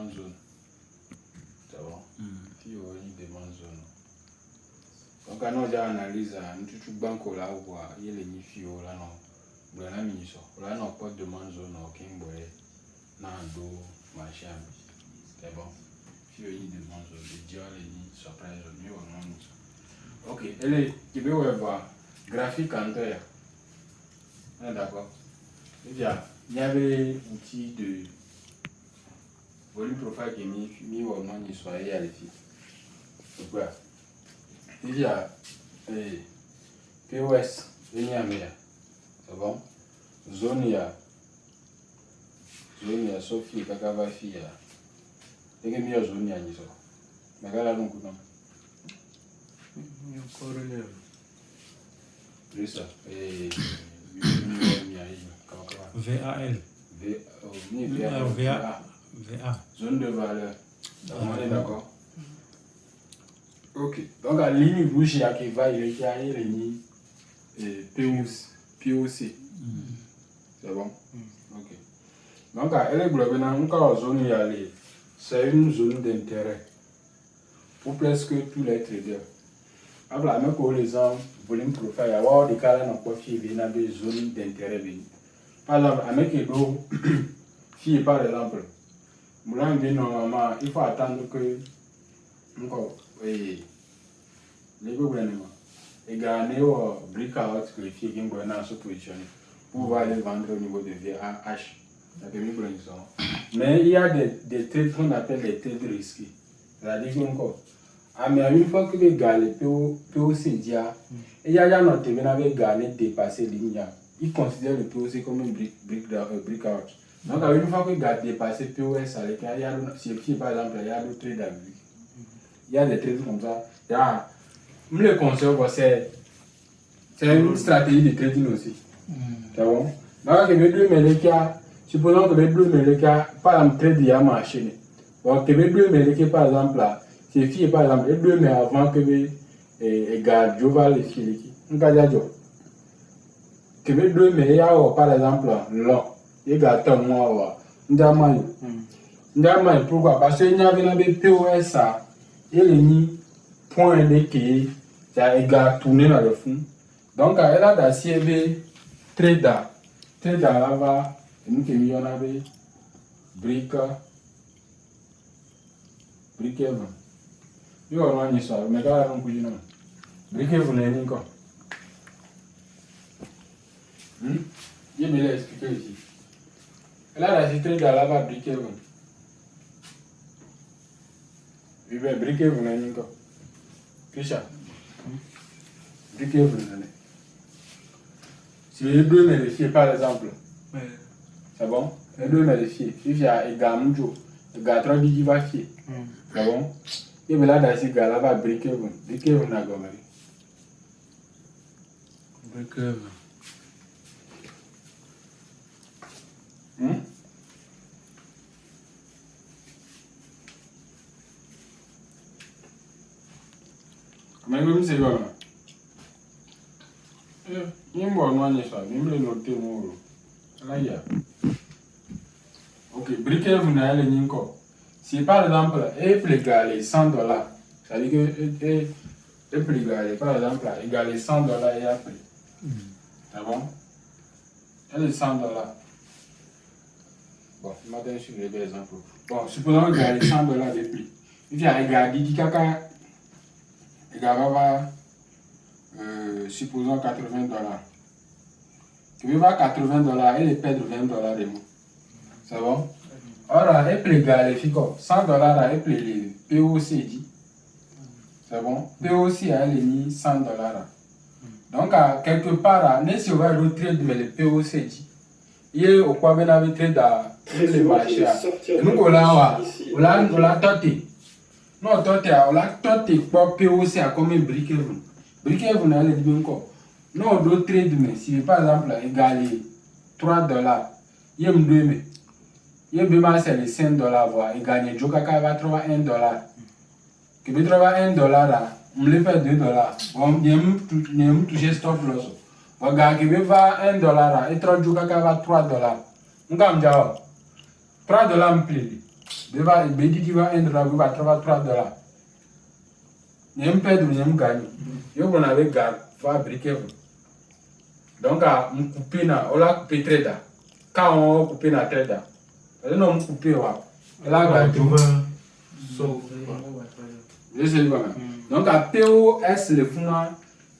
demande zone. C'est bon? Puis il demande zone. Donc, quand on analyse, tu banques là où il y a les nifios là, non. Là, on pas demande zone, aucun boy. Non, do, machin. C'est bon? Puis il demande zone. Les dialogues, les surprises, mieux ou non. Ok, allez, tu veux voir graphique en terre. D'accord. Il y avait outil de volume profile qui est mis au nom de soirée à l'effet. Pourquoi? Il y a POS, c'est bon? Zone, il y a Sophie, Kakava, fille. Il y a une zone, il y a une zone. Mais là, non, non. C'est ça. VAL. VA. Zone de valeur. On est d'accord? Ok. Donc, la ligne rouge, il y a qui va, il y a une ligne POC. C'est bon? Ok. Donc, elle est globale. Encore la zone, il y a c'est une zone d'intérêt pour presque tous les traders. Après, même pour les gens, volume profile, il y a des cas dans quoi il y a des zones d'intérêt. Par exemple, avec les dos, si par exemple, normalement, il faut attendre que les gouvernements et gagner au breakout que les filles qui se positionnent pour pouvoir les vendre au niveau de VAH. Mais il y a des trades qu'on appelle des trades risqués. C'est-à-dire qu'encore, mais une fois que les gars, les POC dia, il y a notre terminal avec gagné dépasser l'INIA. Ils considèrent le POC comme un breakout. Donc, une fois que les gars dépassé POS, il y a par exemple, il y a d'autres trades avec. Il y a des trades comme ça. Je le conseille, c'est une stratégie de trading aussi. C'est bon? Donc, supposons que les bleus, par exemple, trade, il y a marché. Donc, les bleus, par exemple, c'est filles, par exemple, les bleus, mais avant que les gars, je vais les filles. On va dire, que les bleus, mais il y a, par exemple, long. Les gars, moi, pourquoi? Parce qu'il y avait des POS, et les points de qui, les gars tournés dans le fond. Donc, elle a d'assier trader là-bas, et nous qui on avait brique. You are one is all, Mega don't put you know. Brique vous n'avez pas. Je vais l'expliquer ici. Là, la cité de là-bas, brique vous. Oui, mais brique vous n'avez pas. Kisha. Brique vous n'avez pas. Si les deux vérifiés, par exemple, c'est bon? Les deux vérifiés. Si il y a un gars, un gars trop dit qu'il va fier. C'est bon? Et là, dans ces gars-là, va briquer vous. Briquer vous n'a pas. Briquer vous. Mais même c'est bon. Il y a un peu ça, même le noter mot. Là, il y a. Ok, briquer vous n'a pas le quoi. Si par exemple, égal $100, c'est-à-dire que égal, par exemple, égal $100 et après. C'est bon? Elle est $100. Bon, maintenant je vais des exemples. Bon, supposons égal $100 de prix. Il y a égal dit caca, égal supposons $80. Tu veux voir $80, elle est perdre $20 de mots. C'est bon? Alors, elle égal $100, elle les POC dit. C'est bon? POC, elle est mis $100. Donc, quelque part, même si on va trade, mais le POC dit. Il y a au quoi on avait trade dans les marchés. Nous, on l'a tenté. Non, on l'a tenté pour POC à combien briquet vous. Briquet vous n'allez dire encore. Non, on doit trade, mais si par exemple, égal $3, il y a mais. Il y a bien c'est les $5, voir, et gagner, je va trouver $1. Que je trouve $1, on me fait $2. Bon, il y a touché stop loss. On gagne, que va $1, et trouve je va $3. On gagne, $3 me plaît. Bedi va $1, va trouver $3. N'aime perdre, n'aime gagner. Yo, on avait gagné, va briquer. Donc, on coupe, on l'a coupé très tard. Quand on coupe na très tard, on a coupé, on l'a gagné. Je sais pas. Donc, à POS, le fondement,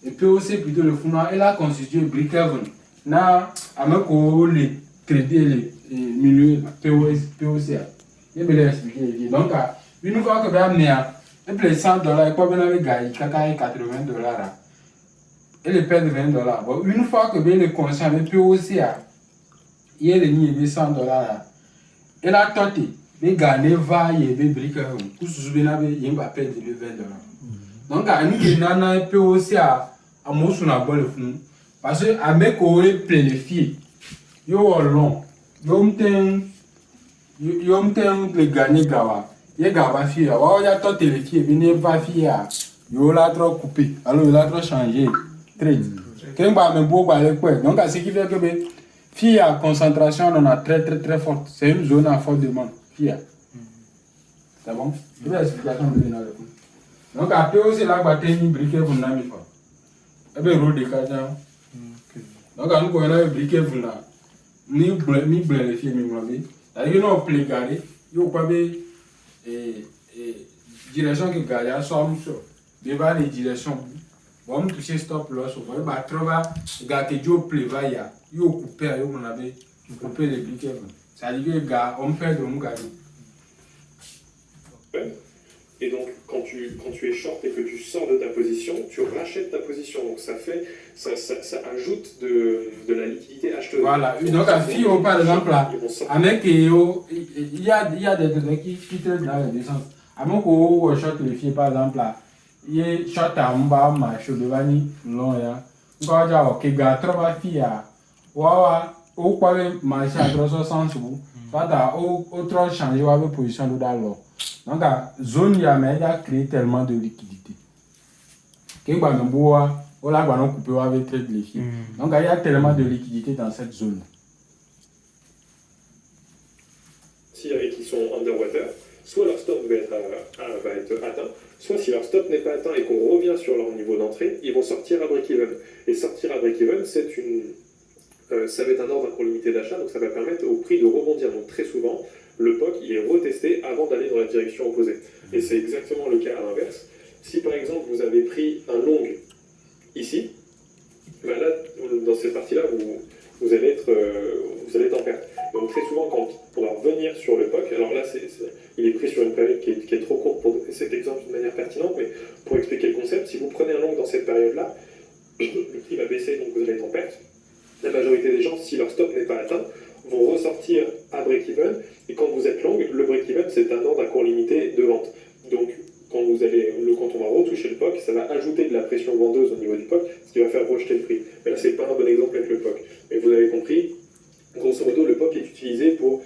et POC plutôt le fondement, elle a constitué briquet. Na, avec les crédits, les milieux, POC. Je vais l'expliquer. Donc, une fois que vous avez amené $100, et quoi vous avez gagné $80. Et le perd $20. Bon, une fois que vous avez le conscient, le POC, il y a les $100. Et la tête, vous gagnez, va y avoir briquet. Vous avez perdre le $20. Donc, nous avons POC à Mosuna Bol. Parce que avec le plein de filles, yo long, yo m'ten le gagner gawa, ye gawa fille, wa ya toi les filles, venez va fille, yo la trop coupé, alors yo la trop changé, trade. Quand ba me beau ba le quoi, donc à ce qui fait que fille à concentration on a très forte, c'est une zone à forte demande, fille. C'est bon? Je vais explication de venir avec vous. Donc après aussi là ba tenir briquet pour n'ami pas. Et bien road de cadre. Donc, nous avons un briquet, ni blé les filles, ni blé. C'est-à-dire que nous avons plégé, nous avons direction que Gaïa soit sur. Nous avons les directions. Nous avons touché stop loss. Nous avons trouvé que Dieu plévaille. Nous avons coupé, nous avons coupé les briquets. C'est-à-dire que on fait de nous gagner. Et donc, quand tu es short et que tu sors de ta position, tu rachètes ta position. Donc, ça ajoute de la liquidité acheteuse. Voilà. Donc, à FIO, par exemple, avec il y a des trucs qui te dans les deux sens. Avec au short les filles, par exemple, il y a short à mba marché de vani long ya. Quand tu as ok gars trop à fille wawa au quoi marché à 360 sous. Soit à au trop changer wa position de dans donc, la zone Yamé a créé tellement de liquidité. Quand on a coupé avec très les filles. Donc, il y a tellement de liquidité dans cette zone. Si qui sont underwater, soit leur stop va être atteint, soit si leur stop n'est pas atteint et qu'on revient sur leur niveau d'entrée, ils vont sortir à break-even. Et sortir à break-even, ça va être un ordre pour limité d'achat, donc ça va permettre au prix de rebondir. Donc, très souvent, le POC il est retesté avant d'aller dans la direction opposée. Et c'est exactement le cas à l'inverse. Si par exemple vous avez pris un long ici, ben là, dans cette partie-là, vous allez être en perte. Donc très souvent, quand on va revenir sur le POC, alors là, il est pris sur une période qui est trop courte pour donner cet exemple d'une manière pertinente, mais pour expliquer le concept, si vous prenez un long dans cette période-là, le prix va baisser, donc vous allez être en perte. La majorité des gens, si leur stop n'est pas atteint, vont ressortir à break-even. Et quand vous êtes long, le break-even, c'est un ordre à court limité de vente. Donc, quand on va retoucher le POC, ça va ajouter de la pression vendeuse au niveau du POC, ce qui va faire rejeter le prix. Mais là, c'est pas un bon exemple avec le POC. Mais vous avez compris, grosso modo, le POC est utilisé pour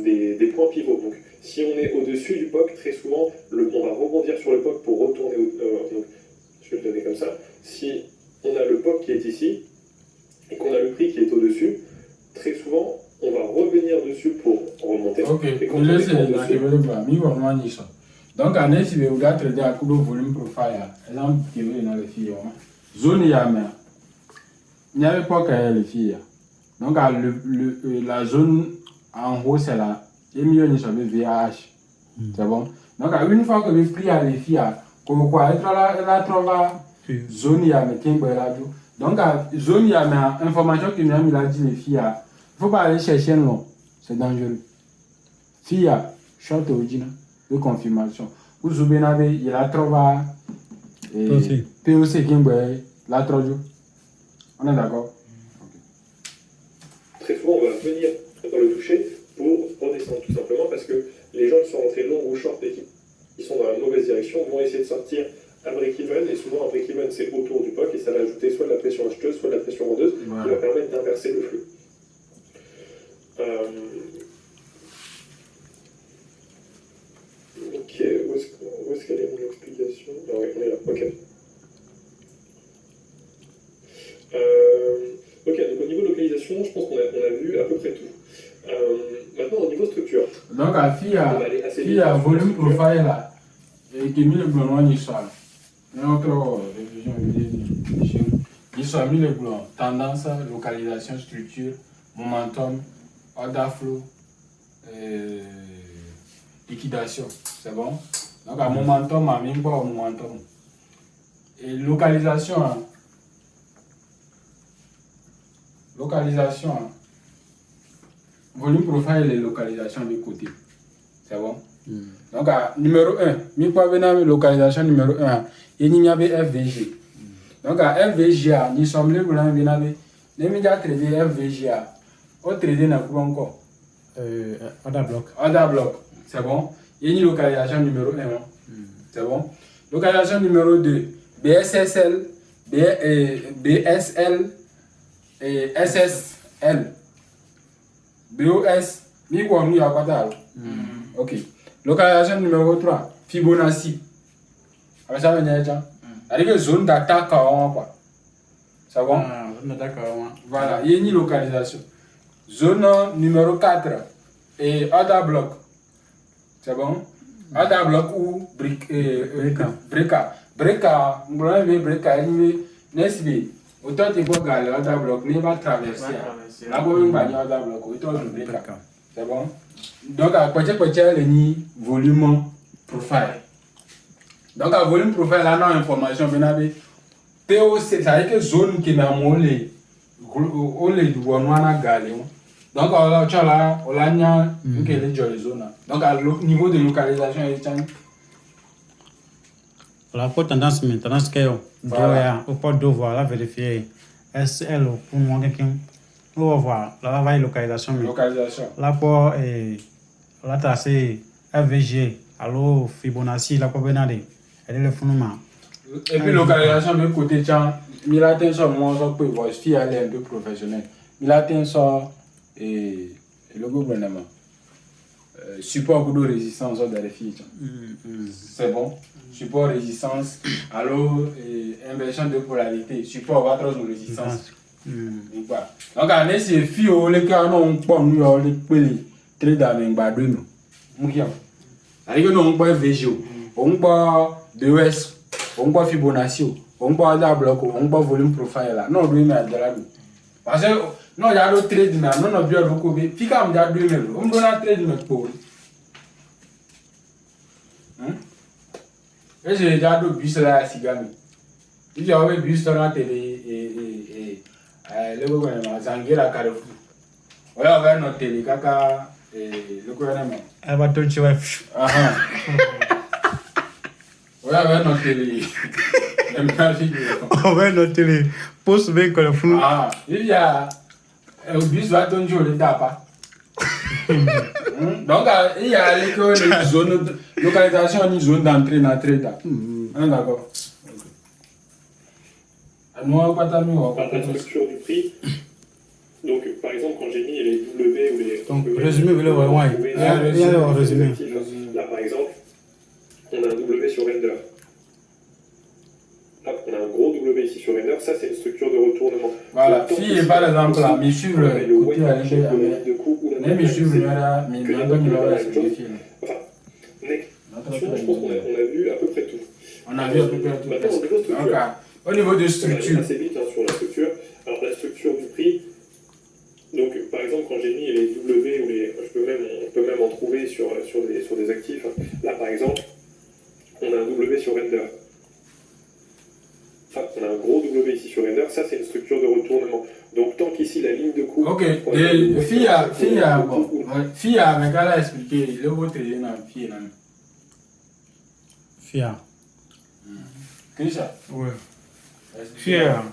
des points pivots. Donc, si on est au-dessus du POC, très souvent, on va rebondir sur le POC pour retourner. Donc, je vais le donner comme ça. Si on a le POC qui est ici, et qu'on a le prix qui est au-dessus, très souvent, on va revenir dessus pour remonter. Ok, et quand on est donc, à si vous regardez le volume profile, exemple, qui est dans les filles, zone Yamé, il n'y avait pas que les filles. Donc, la zone en haut, c'est là, il y a une VAH. C'est bon? Donc, une fois que le prix a les filles, comme quoi, elle a trouvé zone Yamé, qui est là. Donc, zone Yamé, information que nous avons dit les filles, il ne faut pas aller chercher un long, c'est dangereux. Fille, short original, de confirmation. Vous avez il a trouvé POC qui est là, on est d'accord? Très souvent, on va venir dans le toucher pour redescendre, tout simplement parce que les gens qui sont rentrés long ou short et qui sont dans la mauvaise direction vont essayer de sortir à break-even, et souvent un break-even c'est autour du POC et ça va ajouter soit de la pression acheteuse, soit de la pression vendeuse, qui va permettre d'inverser le flux. Ok, où est-ce qu'elle est mon explication? Ah oui, on est là, ok. Ok, donc au niveau de localisation, je pense qu'on a vu à peu près tout. Maintenant, au niveau structure, Donc, à fille à volume profile là, et qui met le blanc en histoire. Notre révision ils sont mis le blanc. Tendance, localisation, structure, momentum, order flow, liquidation. C'est bon? Donc, à momentum, à même pas au momentum. Et localisation, hein. Localisation, hein. Volume profile et localisation de côté. C'est bon? Donc, numéro 1, il y a localisation numéro 1, il y a FVG. Donc, à FVGA, nous sommes les blancs, nous avons traité FVGA. On traité dans quoi encore? Order block. Order block, c'est bon? Il y a une localisation numéro 1, c'est bon? Localisation numéro 2, BSSL, BSL et SSL. BOS, mi quoi, mi a pas d'al. Ok. Localisation numéro 3, Fibonacci. Avec ça, on a avec une zone d'attaque, quoi. C'est bon? Zone d'attaque, voilà, il y a une localisation. Zone numéro 4, et order block. C'est bon? Order block ou breaka. Breaka, autant tu peux gagner order block, mais va traverser. Là, vous pouvez gagner order block, autant je breaka. C'est bon? Donc, à côté de le volume profile. Donc, à volume profile, là, non information, vous avez POC, c'est-à-dire que zone qui est dans le donc, on a une zone. Donc, à niveau de localisation, la pour tendance, que au port d'eau, voilà, vérifier SL pour moi, quelqu'un. On va voir, là, on va localisation. Là, pour la tracé FVG, alors Fibonacci, là, pour Benade, elle est le fondement. Et puis, localisation, de côté, il a attention, moi, je peux voir, si elle est un peu professionnelle. Il a attention, et le gouvernement. Support de résistance dans les filles. C'est bon. Support résistance, alors inversion de polarité. Support votre résistance. Donc, on a ces filles, les cas, on peut les peler très dans les badouins. C'est-à-dire que nous on peut VGO, on peut BOS, on peut Fibonacci, on peut order block, on peut volume profile là. Non, on doit mettre de la douce. Parce que non, il y a d'autres trades, mais non, on a bien beaucoup. Puis quand on a 2000, on doit un trade mais pour. Et j'ai déjà deux bus là à Sigami. Il y a un bus dans la télé et le gouvernement Zangira Carrefour. On a ouvert notre télé, caca et le gouvernement. Elle va te tuer. On a ouvert notre télé. On va notre télé. Poste bien que le flou. Il y a un bus va te tuer le tapa. Donc, il y a les zones localisation, une zone d'entrée dans le trade. D'accord. La structure du prix. Donc, par exemple, quand j'ai mis les W ou les. Donc, résumé, vous le voyez. Il y a le résumé. Là, par exemple, on a un W sur render. Là, on a un gros W ici sur render. Ça, c'est une structure de retournement. Voilà, si par exemple, là, mes suivre le côté à l'échelle, mais mes suivre, je pense qu'on a vu à peu près tout. On a vu à peu près tout. Maintenant, au niveau de structure. Assez vite sur la structure. Alors, la structure du prix. Donc, par exemple, quand j'ai mis les W ou les. On peut même en trouver sur des actifs. Là, par exemple, on a un W sur render. On a un gros W ici sur render. Ça, c'est une structure de retournement. Donc, tant qu'ici, la ligne de cours. Ok, fille a, mais qu'elle a expliqué, le vôtre est dans fille. Fia. Qu'est-ce que ça? Oui. Fia.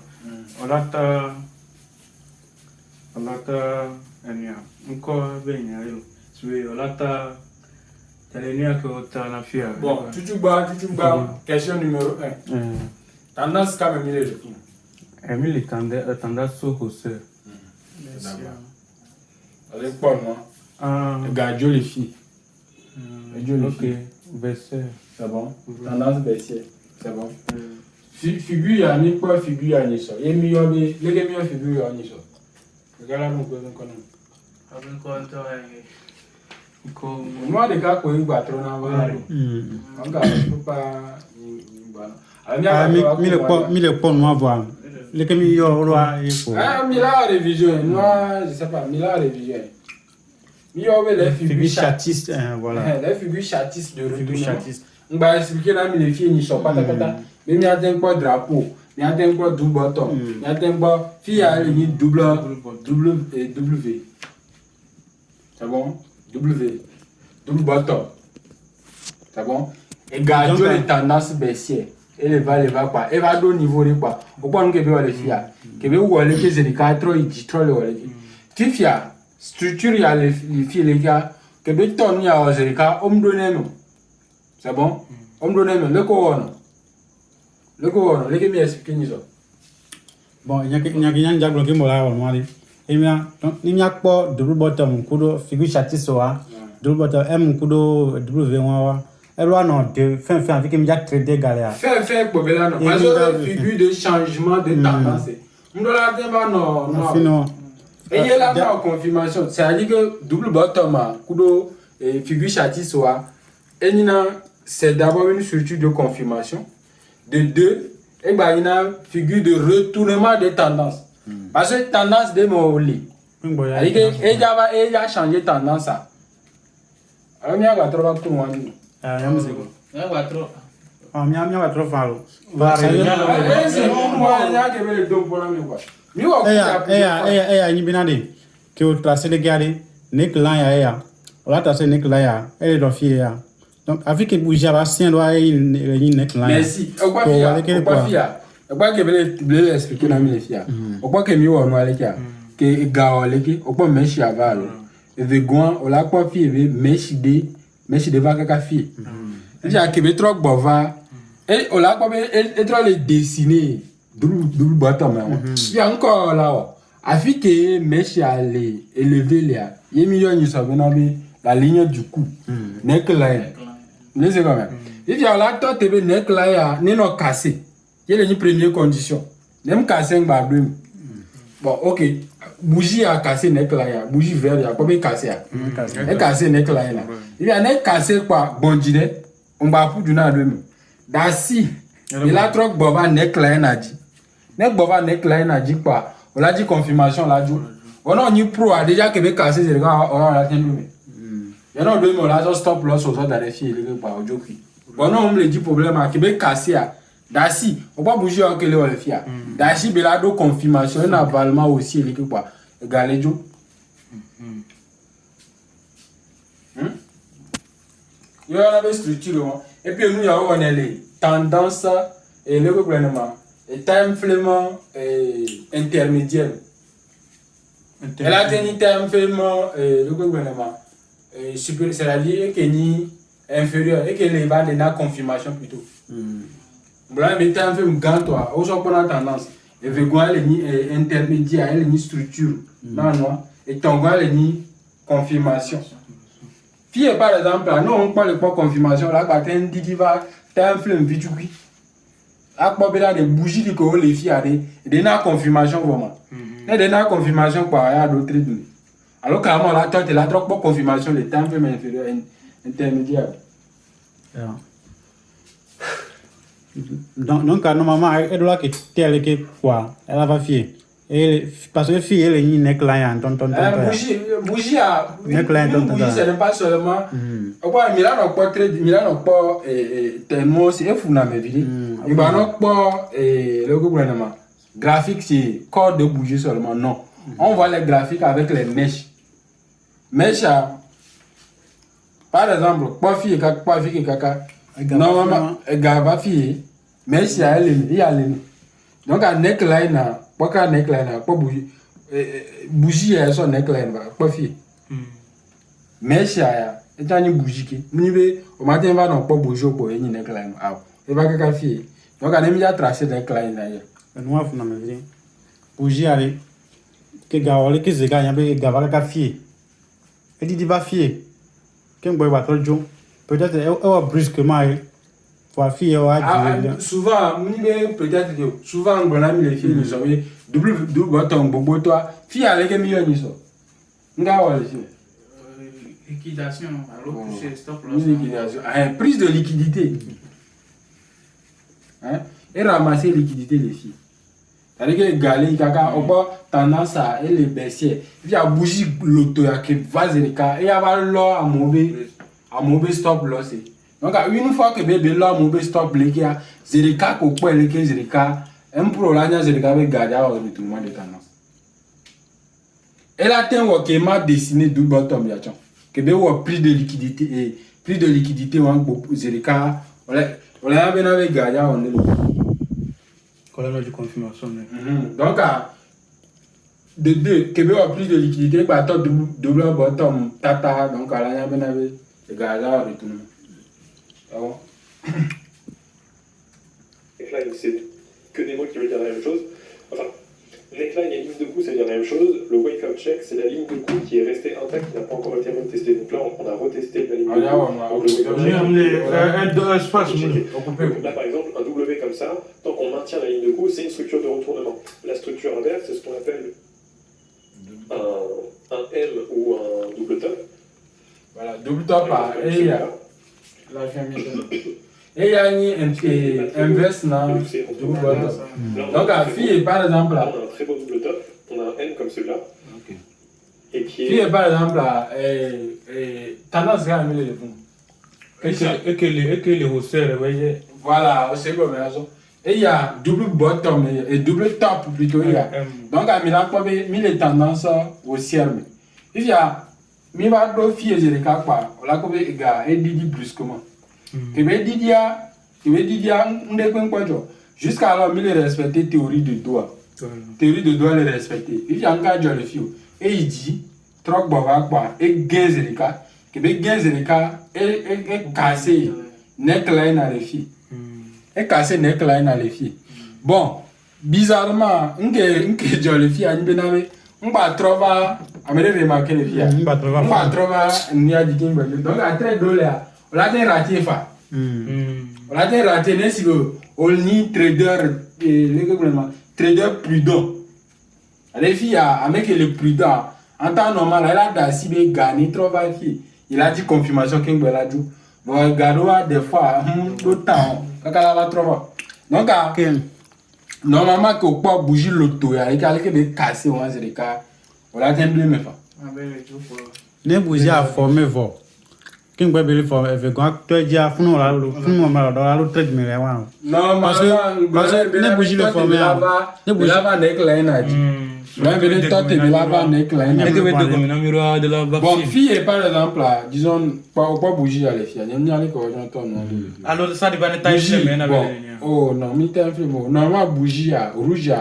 On a encore bien. On a bon, tout bas, question numéro 1. Tendance quand même, il est le Emile tendance sur hausseur. avec Paul, moi. Gadio les filles. Ok, baissière. C'est bon. Tendance baissière. C'est bon. Figure, il y a ni quoi figure, il y a ni ça. Il y a meilleur figure, il y a ni ça. Regarde là, mon cousin, quand même. Moi, les gars, quand ils voient trop, on va aller. On va pas. Mi le pont moi voir. Le que mi yo roi il faut. Ah, mi la révision. Moi, je sais pas, mi la révision. Mi yo les figures chatistes, voilà. Les figures chatistes de retour. On va expliquer là, mi les filles ni sont pas ta. Mais mi a un quoi drapeau, mi a un quoi double bottom, mi a un quoi fille a une double W. C'est bon? W. Double bottom. C'est bon? Et garde les tendances baissières. Et les va quoi? Et va au niveau de quoi? Au point que vous allez faire. Que vous allez faire c'est les 4 et 10 trop le allez. Tu fais structure il y a les filles les gars. Que vous tournez à les gars, on donne même. C'est bon? On donne même le couronne. Le couronne, les gars m'expliquer nous ça. Bon, il y a un diable qui m'a là au moins. Il y a pas double bottom kudo figure châtisse wa double bottom M kudo W wa. Elle doit non de fin avec un diable très dégalé. Fin problème non. Parce que figure de changement de tendance. On doit la non. Et il y a là en confirmation, c'est-à-dire que double bottom kudo figure châtisse wa. Et c'est d'abord une structure de confirmation. De deux, et ben il y a une figure de retournement de tendance. Parce que tendance de mon lit. C'est-à-dire que il a changé tendance ça. Alors il y a trop de tout monde. Ah, il y a musique. Il y a trop. Ah, il y a trop falo. C'est moi il y a que le dos pour la quoi. Ni binade que o tracer les garder nek lan ya. On va tracer nek lan ya. Elle doit fier. Donc avec que bouger va sien doit une nek lan. Merci. Au quoi fier. Au quoi que le expliquer na mi le fier. Au quoi que mi wo no ale kia. Que ga ole ki au quoi meshi avalo. Et de goin o la quoi fier meshi de va kaka fier. Ja que be trop bova. Et o la quoi et trop le dessiner. Double bottom là. Il y a encore là. Afin que meshi aller élever là. Il million ni ça venabe la ligne du cou. Neckline. Ne sais comment. Il y a là toi te be neckline ne no cassé. Il y a une première condition. Même casser un barbe. Bon, ok. Bougie a cassé neckline. Bougie vert, il y a pas bien cassé. Elle cassé neckline là. Il y a un cassé quoi? Bondine. On va pour du na de. Dasi. Il a trop bova neckline a dit. Nek bova neckline a dit quoi? On l'a dit confirmation là du. On a ni pro a déjà que be cassé c'est le gars on a tenu. Il y a deux mots là stop loss aux autres dans les filles les gars au joki. Bon non on me le dit problème à que be cassé a. Dasi, on va bouger en quelle heure le fia. Dasi, belado confirmation, un avalement aussi, l'équipe quoi. Galéjo. Il y a une structure. Et puis nous, on a les tendances et le gouvernement. Et time frame intermédiaire. Elle a tenu time frame le gouvernement. C'est-à-dire qu'il est inférieur et qu'il va donner la confirmation plutôt. Blanc mais t'as fait un gant toi au soit pendant tendance et vegan les ni intermédiaire les ni structure non non et ton gars les ni confirmation fille par exemple non on parle pas confirmation là quand un dit va t'as un film vidéo qui a pas besoin de bougies de que les filles a des na confirmation vraiment et des na confirmation quoi il y a d'autres données alors carrément là toi tu la trop pas confirmation les temps film inférieur intermédiaire. Donc normalement elle doit que telle que quoi elle va fier et parce que fille elle est une neckline bougie à bougie c'est pas seulement au quoi Milan pas très Milan pas tellement c'est fou na me vidi il va non pas le gouvernement graphique c'est corps de bougie seulement non on voit les graphiques avec les mèches par exemple pas fille caca normalement gars fille mais si elle y a donc un neckline pas neckline pas bougie elle son neckline pas fille mais si elle est une bougie qui ni au matin va non pas bouger pour une neckline et va caca fille donc on aime bien tracer neckline là nous avons na me bougie aller que gars ole que zega ya be gars va caca fille et dit va fille qu'un boy va trop jo peut-être elle brusquement fille souvent peut-être souvent on a mis les filles nous avons double bottom bobo toi fille avec million ni so nga wala fille liquidation, alors toucher stop loss. Une liquidation. Prise de liquidité. Hein? Et ramasser liquidité des filles. C'est-à-dire que Galé, Kaka, on a tendance à les baisser. Il y a bougie l'auto qui va zéro et il y a l'or à mauvais stop loss. Donc, une fois que bébé l'or à mauvais stop loss, zéro qu'on peut les zéro un problème zéro avec garder au retournement de tendance. Et là, tu as qui m'a dessiné double bottom yachon. Que bébé a pris de liquidité et pris de liquidité on zéro on a bien avec garder on est Colonne de confirmation. Donc, de deux, Québec a plus de liquidité, bah, toi, double bottom, tata, donc, à la bien avec les gars là, retournement. Ah bon? Neckline, c'est que des mots qui veulent dire la même chose. Enfin, neckline et ligne de coup, ça veut dire la même chose. Le wake up check, c'est la ligne de coup qui est restée intacte, qui n'a pas encore été retestée. Donc là, on a retesté la ligne de coup. Donc là, par exemple, un W comme ça, tant qu'on maintient la ligne de coup, c'est une structure de retournement. La structure inverse, c'est ce qu'on appelle un M ou un double top. Voilà, double top, et il y a la famille. Et il y a une inverse, double top. Donc, la fille, par exemple, là. On a un très beau double top, on a un M comme celui-là. Ok. Et qui est. Fille, par exemple, là, tendance à aimer les fonds. Et que les hausseurs, vous voyez. Voilà, c'est comme ça. Et il y a double bottom et double top plutôt. Donc, il y a les tendances haussières. Il y a deux filles et des cas, on l'a comme les gars, et Didi brusquement. Et bien, Didi on est quoi, jusqu'à alors, il respectait théorie de doigt. Théorie de doigt, il respectait. Il y a un cas de le fille. Et il dit, troc bava quoi, et gaze les cas. Et bien, gaze les cas, et cassé, neckline à les filles. Et casser neckline à les filles. Bon, bizarrement, on les filles, on va trouver, on va remarquer les filles. On va trouver, donc à très drôle, on l'a dit raté, on l'a dit raté, si on y trader prudent. Les filles, avec le prudent, en temps normal, elle a d'assez gagné, trop fille. Il a dit confirmation qu'il a dit. Bon, Garoua, des fois, d'autant. Donc, normalement, qu'on peut bouger l'auto, il y a quelqu'un qui cassé, on a des cas. On a un blé, mais pas. Ne bouger à former vos. Qui peut bien former, avec quoi, toi, dis à fond, là, le fond, dans le trade, mais là, non, parce que ne bouger le former, ne bouger la neckline, a dit. Bon, fille, par exemple, disons, pas bouger à les filles. Alors, ça dépend de ta semaine. Oh non, mais t'es un peu bon. Normalement, bougie à rouge,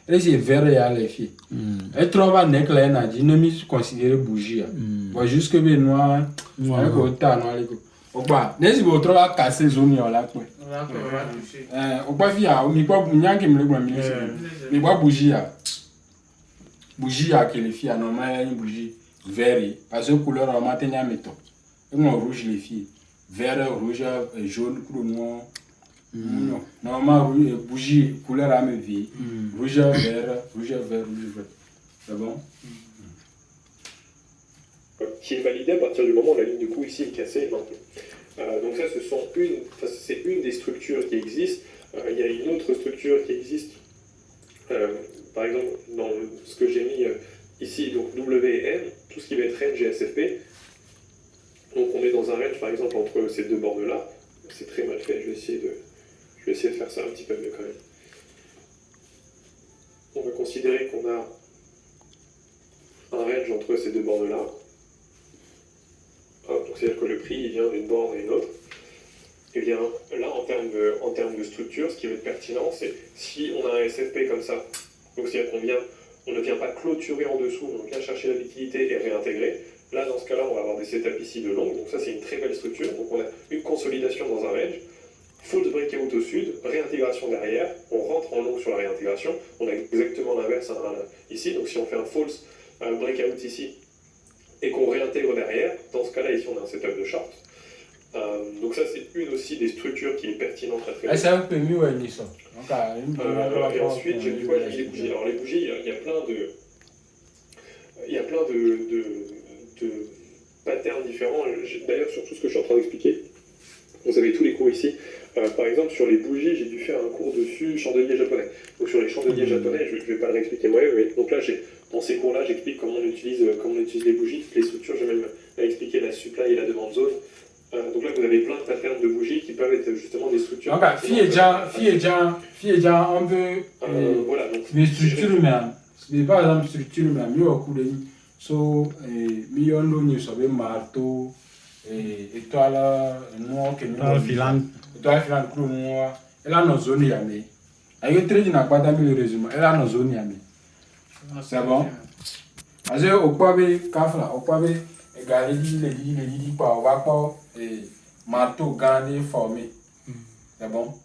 et c'est vert à les filles. Et trouve un neckline, a dit, ne me considérer bougie. Bon, jusque bien noir, avec autant, noir, les gars. N'est-ce pas, trop à casser zone, là, quoi. Au pas fille, mais pas, n'y qui me le mais pas bougie. Bougie à que les filles, normalement, une bougie vert, parce que couleur en matin, mettons. Et moi, rouge, les filles. Vert, rouge, jaune, noir. Non. Normalement, bougie, couleur à mes vies. Rouge, vert, rouge, vert. C'est bon? Qui est validé à partir du moment où la ligne de coup ici est cassée et maintenue. Donc ça, c'est une des structures qui existent. Il y a une autre structure qui existe. Par exemple, dans ce que j'ai mis ici, donc W et M, tout ce qui va être range et SFP. Donc on est dans un range, par exemple, entre ces deux bornes-là. C'est très mal fait, je vais essayer de faire ça un petit peu mieux quand même. On va considérer qu'on a un range entre ces deux bornes-là. Donc c'est-à-dire que le prix il vient d'une borne et une autre. Et bien là, en termes de structure, ce qui va être pertinent, c'est si on a un SFP comme ça, donc c'est-à-dire on ne vient pas clôturer en dessous, on vient chercher la liquidité et réintégrer. Là, dans ce cas-là, on va avoir des setups ici de longue, donc ça c'est une très belle structure. Donc on a une consolidation dans un range, false breakout au sud, réintégration derrière, on rentre en long sur la réintégration, on a exactement l'inverse ici, donc si on fait un false breakout ici, et qu'on réintègre derrière, dans ce cas-là, ici on a un setup de short. Donc ça c'est une aussi des structures qui est pertinente à faire. C'est un peu mieux à Nissan. Et ensuite, j'ai mis quoi? J'ai mis les bougies. Alors les bougies, il y a plein de patterns différents. D'ailleurs, sur tout ce que je suis en train d'expliquer, vous avez tous les cours ici. Par exemple, sur les bougies, j'ai dû faire un cours dessus, chandelier japonais. Donc sur les chandeliers japonais, je ne vais pas le réexpliquer moi-même, mais donc là, dans ces cours-là, j'explique comment on utilise les bougies, toutes les structures. J'ai même expliqué la supply et la demande zone. Donc là, vous avez plein de patterns de bougies qui peuvent être justement des structures. Donc, fille est déjà un peu voilà, donc, des structures, mais par exemple, structure, mais mieux au coup de so, million de sur le marteau, étoile noire, Étoile filante, couleur noire, elle a nos zones yamé. Avec le trade n'a pas d'amis le résumé, elle a nos zones yamé. C'est bon? Parce que au poivre, kafla, au poivre, égal, les dit pas, on va pas, marteau, gagné, formé. C'est bon?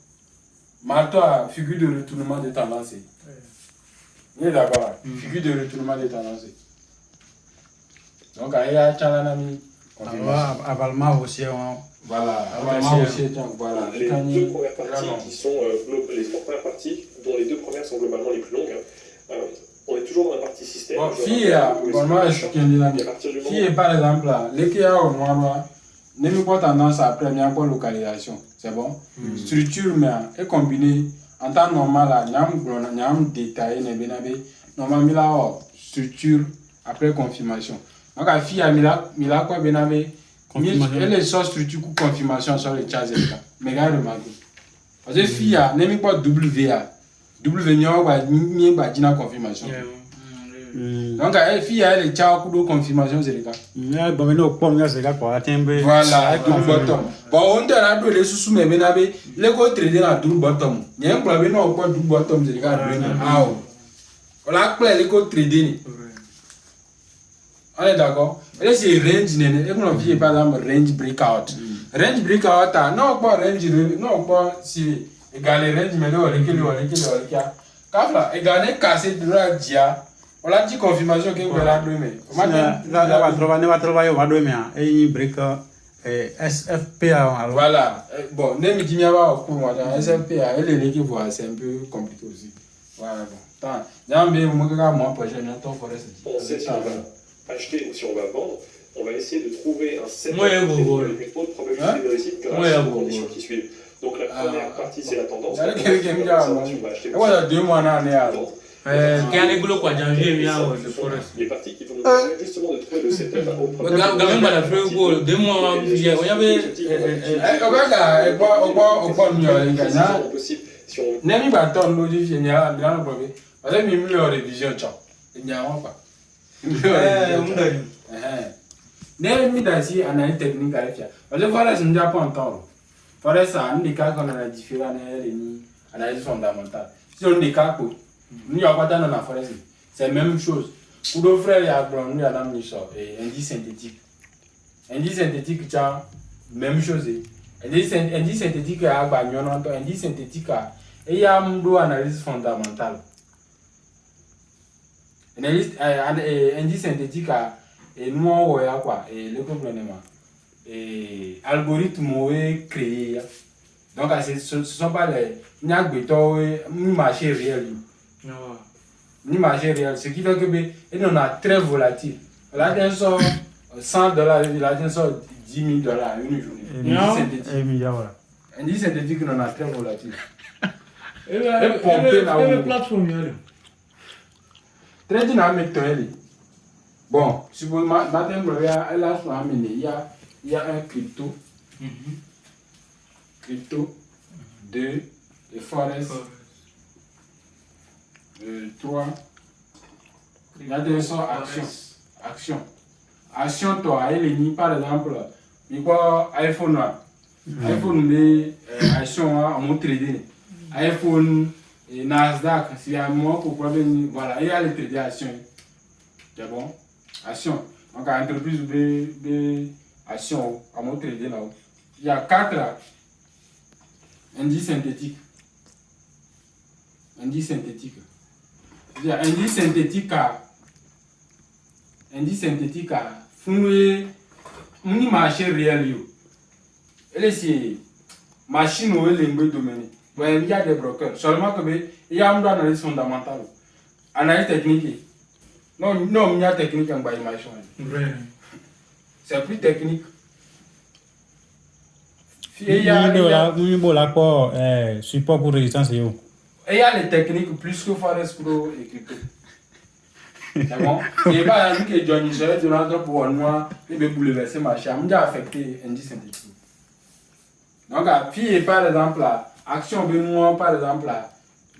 Marteau a figure de retournement de tendance. Vous êtes d'accord? Figure de retournement de tendance. Donc, il y a Tchalanami. avalement aussi. Voilà, voilà. Les deux premières parties qui sont les trois premières parties, dont les deux premières sont globalement les plus longues. On est toujours dans la partie système. Bon, fille, moi je suis dynamique. Fille, par exemple, les qui a au noir, n'aime pas tendance à première pour localisation. C'est bon? Structure, mais est combinée en temps normal, il y a un détail, normalement, structure après confirmation. Donc, la fille a mis là quoi, elle est sur structure ou confirmation sur le chat. Mais regarde, parce que fille a n'aime pas WA. WA, il y a une confirmation. Donc, la fille a le chat ou confirmation, c'est le cas. Voilà, bon, on a deux les sous mais benabe, les go trader dans double bottom. Il y a un problème, on peut double bottom, c'est le cas. On a plein les go trader. On est d'accord? Et c'est range, et on vient par exemple range breakout. Range breakout, non pas range, non pas si égal range, mais non, les Kafla, égal cassé de la dia. On a dit confirmation que vous l'avez donné. Voilà. Bon, ne me dis pas au cours, SFPA, elle est l'équipe, c'est un peu compliqué aussi. Voilà, bon. On sait si on va acheter ou si on va vendre, on va essayer de trouver un set avec une haute probabilité de réussite grâce aux conditions qui suivent. Donc la première partie, c'est la tendance. On va acheter ou vendre. Les parties qui vont nous permettre justement de trouver le setup à haute c'est la même chose. Pour le frère, il y a un indice synthétique. Indice synthétique, même chose. Indice synthétique, il y a un indice synthétique, il y a une analyse fondamentale. Indice synthétique, et nous, on a quoi? Et le complément. Et algorithme créé. Donc, ce ne sont pas les marché réel. Ni marché réel. Ce qui fait que nous a très volatile. Là, il sort $100, là, il sort $10,000 une journée. Indice synthétique, nous a très volatile. Et pomper la plateforme. Très dynamique. Bon, si vous il y a un crypto. Crypto, 2, et Forex, 3, il y a des sortes action. Action, toi, elle est par exemple, il y a iPhone, iPhone, action, à mon trader. iPhone, Nasdaq, s'il y a un mot pour voilà, il y a les traders action. C'est bon? Action. Donc, entreprise de action, à mon trader là. Il y a 4 là. Indice synthétique. Indice synthétique. Indice synthétique à fouiller un marché réel. Et c'est machine où elle est dominée. Il y a des brokers. Seulement qu'il y a une analyse fondamentale. Analyse technique. Non, il y a technique en bas machine. C'est plus technique. Il y a support pour résistance. Et il y a les techniques plus que Forest Pro et Crypto. C'est bon? Et pas un que Johnny serait de l'endroit pour moi, il va bouleverser ma chambre, il a affecté un synthétique. Donc, puis par exemple, là, action Benoît, par exemple, là,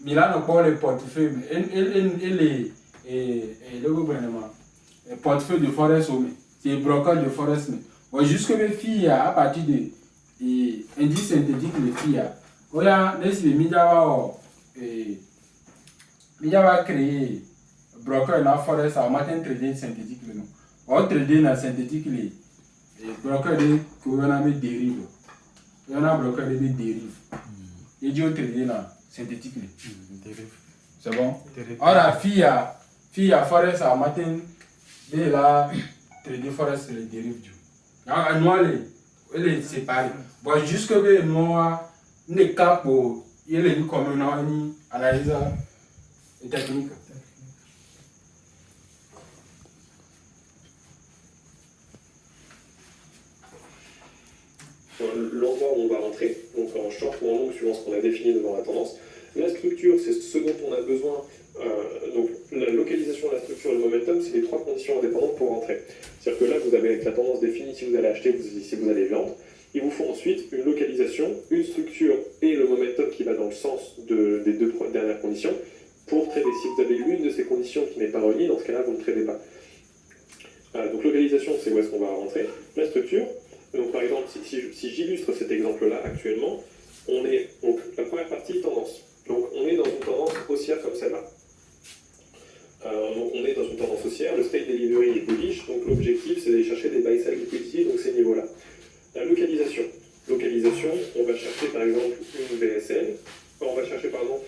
Milan n'a pas les portefeuilles, et le gouvernement, les portefeuilles de Forest Home, c'est broker de Forest Home. Bon, jusque mes filles, à partir de indice synthétique, les filles, il y a des médias va créer broker dans Forest à matin trader synthétique. On trader dans synthétique, les brokers de Koyoname dérive. Il y en a broker de dérive. Et Dieu trader dans synthétique. C'est bon? Alors, la fille à Forest à matin, et là, trader Forest, les dérive. Alors, nous, elle est séparée. Bon, jusque nous, les cas pour il est comme une analyse technique. L'endroit où on va rentrer, donc en short ou en long, suivant ce qu'on a défini devant la tendance. La structure, c'est ce dont on a besoin. Donc la localisation de la structure et le momentum, c'est les trois conditions indépendantes pour rentrer. C'est-à-dire que là, vous avez avec la tendance définie si vous allez acheter, si vous allez vendre. Il vous faut ensuite une localisation, une structure et le momentum qui va dans le sens des deux dernières conditions pour trader. Si vous avez l'une de ces conditions qui n'est pas réunie, dans ce cas-là, vous ne tradez pas. Donc localisation, c'est où est-ce qu'on va rentrer. La structure, donc par exemple, si j'illustre cet exemple-là actuellement, donc la première partie, tendance. Donc on est dans une tendance haussière comme celle-là. Donc on est dans une tendance haussière, le state delivery est bullish, donc l'objectif c'est d'aller chercher des buy side liquidity, donc ces niveaux-là. La localisation. Localisation, on va chercher par exemple une VSL, on va chercher par exemple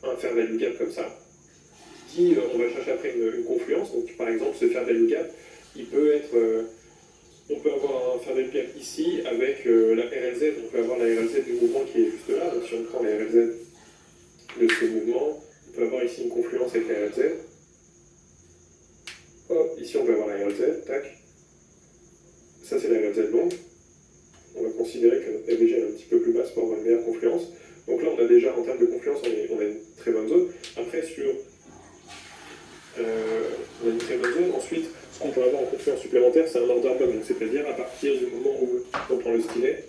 un fair value gap comme ça, on va chercher après une confluence, donc par exemple ce fair value gap, il peut être, on peut avoir un fair value gap ici avec la RLZ, on peut avoir la RLZ du mouvement qui est juste là, donc si on prend la RLZ de ce mouvement, on peut avoir ici une confluence avec la RLZ, hop, ici on peut avoir la RLZ, tac. Ça, c'est la RLZ longue. On va considérer que notre FVG est un petit peu plus basse pour avoir une meilleure confluence. Donc là, on a déjà, en termes de confluence, on a une très bonne zone. Après, on a une très bonne zone. Ensuite, ce qu'on peut avoir en confluence supplémentaire, c'est un order block. Donc, c'est-à-dire à partir du moment où on prend le stylet,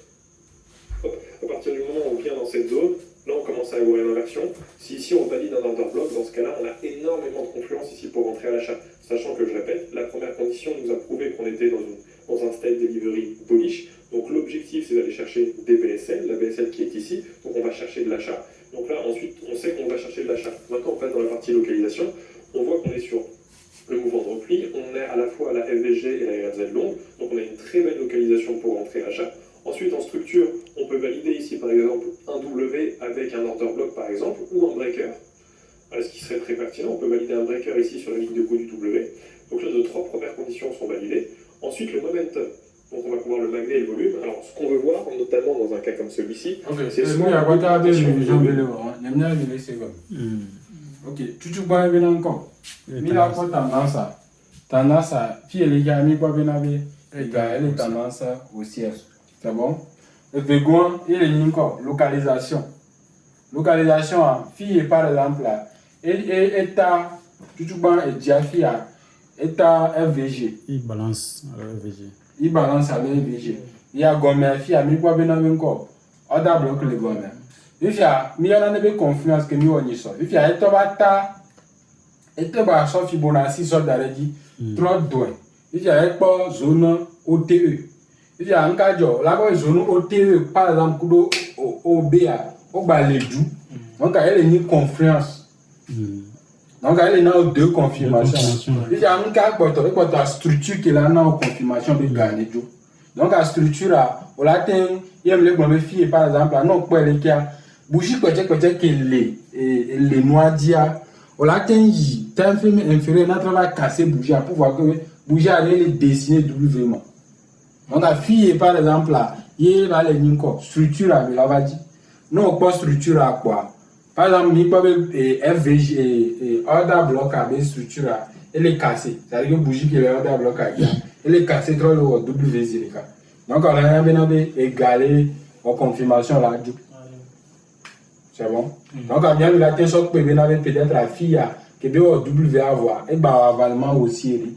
à partir du moment où on vient dans cette zone, là, on commence à avoir une inversion. Si ici, on valide un order block, dans ce cas-là, on a énormément de confluence ici pour rentrer à l'achat. Sachant que, je répète, la première condition nous a prouvé qu'on était dans un state delivery bullish. Donc l'objectif c'est d'aller chercher des BSL, la BSL qui est ici, donc on va chercher de l'achat. Donc là ensuite on sait qu'on va chercher de l'achat. Maintenant on passe dans la partie localisation, on voit qu'on est sur le mouvement de repli, on est à la fois à la FVG et la RZ longue, donc on a une très belle localisation pour rentrer à l'achat. Ensuite en structure, on peut valider ici par exemple un W avec un order block par exemple, ou un breaker. Ce qui serait très pertinent, on peut valider un breaker ici sur la ligne de coup du W. Donc là nos trois premières conditions sont validées. Ensuite, le momentum. Donc, on va pouvoir le magnet et le volume. Alors, ce qu'on veut voir, notamment dans un cas comme celui-ci, c'est ce qu'il y a quoi t'as des visions de l'eau. Il y a bien des secondes. Ok, tu vois bien encore. Mais là, quoi tendance à, puis les gars, mais quoi bien avec les gars, elle est tendance haussière. C'est bon? Le second, il est encore localisation. Localisation, fille par exemple là, et t'as, tu vois, et déjà fille et t'as FVG. Il balance avec FVG. Il balance avec FVG. Il y a gomme, fille a mis quoi bien encore. On a bloqué les gommes. Il y a, mais on a une confiance que nous on y sort. Il y a, et tu vas sortir Fibonacci sort d'arrêt trop doué. Il y a pas zone OTE. Il y a un cas là-bas zone OTE par exemple kudo OBA, au bas les doux. Donc elle est une confiance. Donc elle est dans deux confirmations. Il y a un cas pour la structure qui est là dans confirmation de gagner. Donc la structure là, on l'attend. Il y a les bonnes filles par exemple là non pas les cas bougie côté qui les noix dia. On l'attend y. T'as un film inférieur notre va casser bougie pour voir que bougie allait les dessiner doublement. Donc la fille par exemple là, il va les nico structure là, il va dire non pas structure à quoi. Par exemple, il peut avoir FVG et order block avec structure, elle est cassée. C'est-à-dire que bougie qui est order block elle est cassée trop le WZ. Donc, on a bien égalé en confirmation là. C'est bon? Donc, on vient de la question que peut-être la fille qui est au W à voir et bah avalement aussi.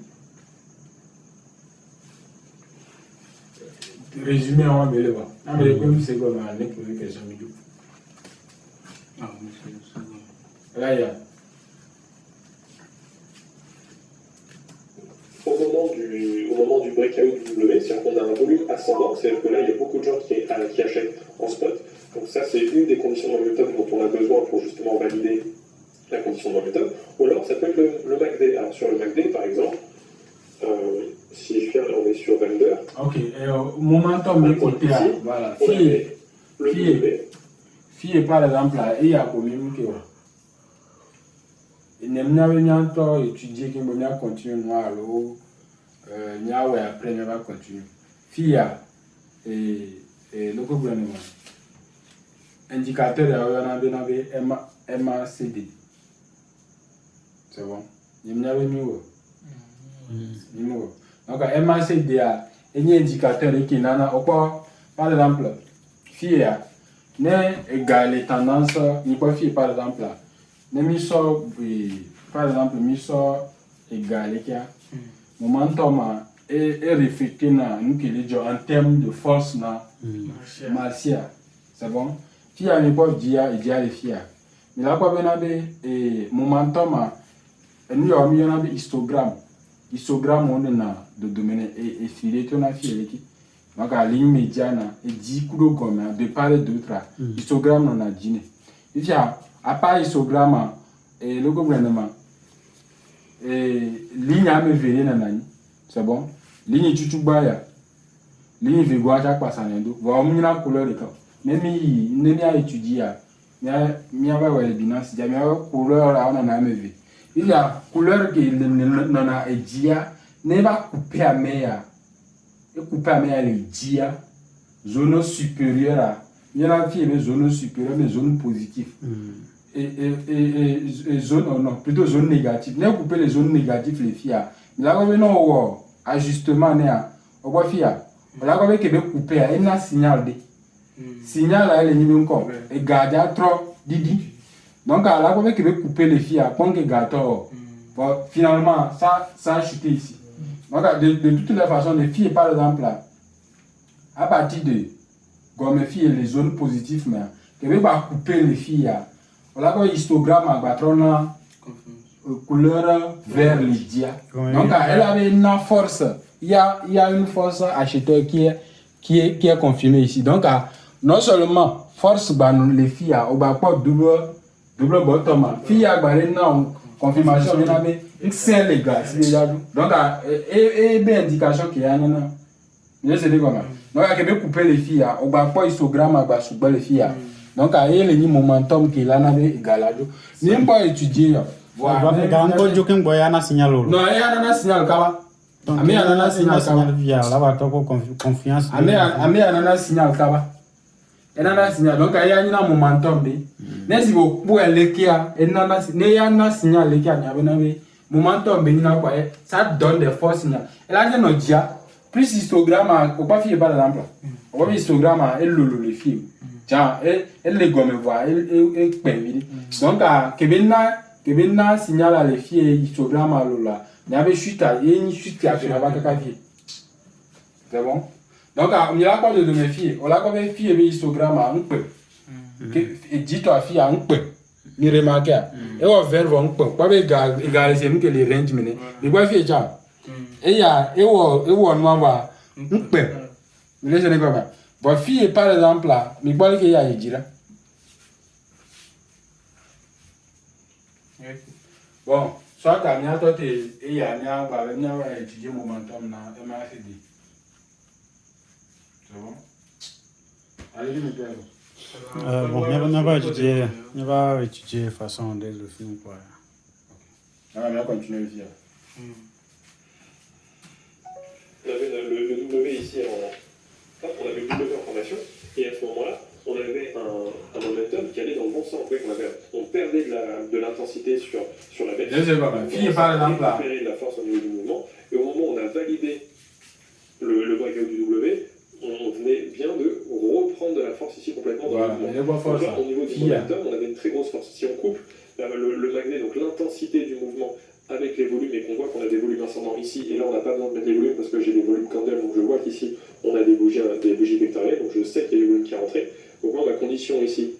Résumé, on va le voir. Mais les premiers, c'est comme on a posé une question. Là, il y a. Au moment du breakout W, c'est-à-dire qu'on a un volume ascendant, c'est-à-dire que là, il y a beaucoup de gens qui achètent en spot. Donc ça, c'est une des conditions de momentum dont on a besoin pour justement valider la condition de momentum. Ou alors, ça peut être le MACD. Alors sur le MACD, par exemple, si je viens, on est sur Vendor. Ok, momentum de côté, voilà. Fille, par exemple, il y a combien de temps? Il n'y a pas étudié que nous allons continuer à l'eau. Il y a après, on va continuer. Fille, et le gouvernement. Indicateur, il y a un MACD. C'est bon? Il y a un numéro. Donc, MACD, il y a un indicateur qui est par exemple, fille, n'est égal les tendances, il peut faire par exemple, n'est mis par exemple, mis égal qui a momentum est reflété en termes de force martiale. C'est bon? Fille a une pauvre dia et dia les filles. Mais là, quoi, ben, momentum, nous avons un histogramme. Histogramme, on a de domaine et filé, on a filé. Donc, la ligne médiane est 10 coups de part et d'autre. Histogramme, on a dîné. Il y a, à part histogramme, et le gouvernement, et ligne à me verrer, c'est bon? Ligne Chuchubaya, ligne Vigua, Jacques Passanendo, voir une couleur de temps. Même il n'est pas étudié, mais il y a pas de binance, il y a couleur là, on en a vu. Il y a couleur qui n'en a étudié, n'est pas coupé à mer. Et couper à mes dia zone supérieure il y a une zone supérieure mais zone positive et zone non plutôt zone négative ne couper les zones négatives les filles mais là on ajustement on va faire là on va couper un signal signal là les niveaux encore et garder trop didi donc là on va couper les filles pour que garde finalement ça a chuté ici. Donc, de toutes les façons, les filles, par exemple, là, à partir de comme filles, les zones positives, mais qui veut pas couper les filles, on a un histogramme à patron couleur vert les dia. Donc, elle avait une force. Il y a une force acheteur qui est confirmée ici. Donc, non seulement force les filles, on va pas double bottom. Filles, non confirmation, il y a c'est les gars. Donc, et bien indication qu'il y a un. Je sais pas comment. Donc, il y a couper les filles, on va pas histogramme à sous les filles. Donc, il y a le momentum qui est là, égal. N'importe pas étudier. Voilà. Non, il y a un signal. Non, il y a un signal. Donc, il y a un signal. Il y a confiance. Il y a un signal. Il y a un signal. Donc, il y a un momentum. Mais si vous pouvez aller il y a un signal. Momentum, ça donne des forces signaux. Et là, il y a un dia. Plus histogramme, on ne peut pas faire par exemple. On va faire histogramme, elle le fait. Tiens, elle les gomme voit, elle permet. Donc, Kebena signale à les filles histogramme à l'ola. Il y avait chute à une chute qui a fait la vague à vie. C'est bon? Donc, il y a pas de mes filles. On a comme une fille avec histogramme à un peu. Et dis-toi, fille à un peu. Il remarque. Et on va voir un peu. Pas égaliser que les ranges menées. Mais quoi, fille, tiens. Et il y a, et on va un peu. Mais je ne sais pas. Votre fille, par exemple, là, mais quoi qu'il y a, il dit là. Bon, soit tu as toi, et il y a étudié momentum dans MACD. C'est bon? Allez, je me perds. Bon, on va étudier façon de le film. Quoi. On va continuer le faire. On avait le W ici on avait le W en formation, et à ce moment-là, on avait un momentum qui allait dans le bon sens. On Je sais pas, fille par exemple là. Récupérer de la force au niveau du mouvement, et au moment où on a validé le breakout du W, on venait bien de reprendre de la force ici complètement dans Voilà, le mouvement. il y a pas force. Donc là, au niveau du momentum, on avait une très grosse force. Si on coupe le magnet, donc l'intensité du mouvement avec les volumes, et qu'on voit qu'on a des volumes ascendants ici, et là on n'a pas besoin de mettre les volumes parce que j'ai des volumes candle, donc je vois qu'ici on a des bougies vectorielles, donc je sais qu'il y a du volume qui est rentré. Donc moi ma condition ici,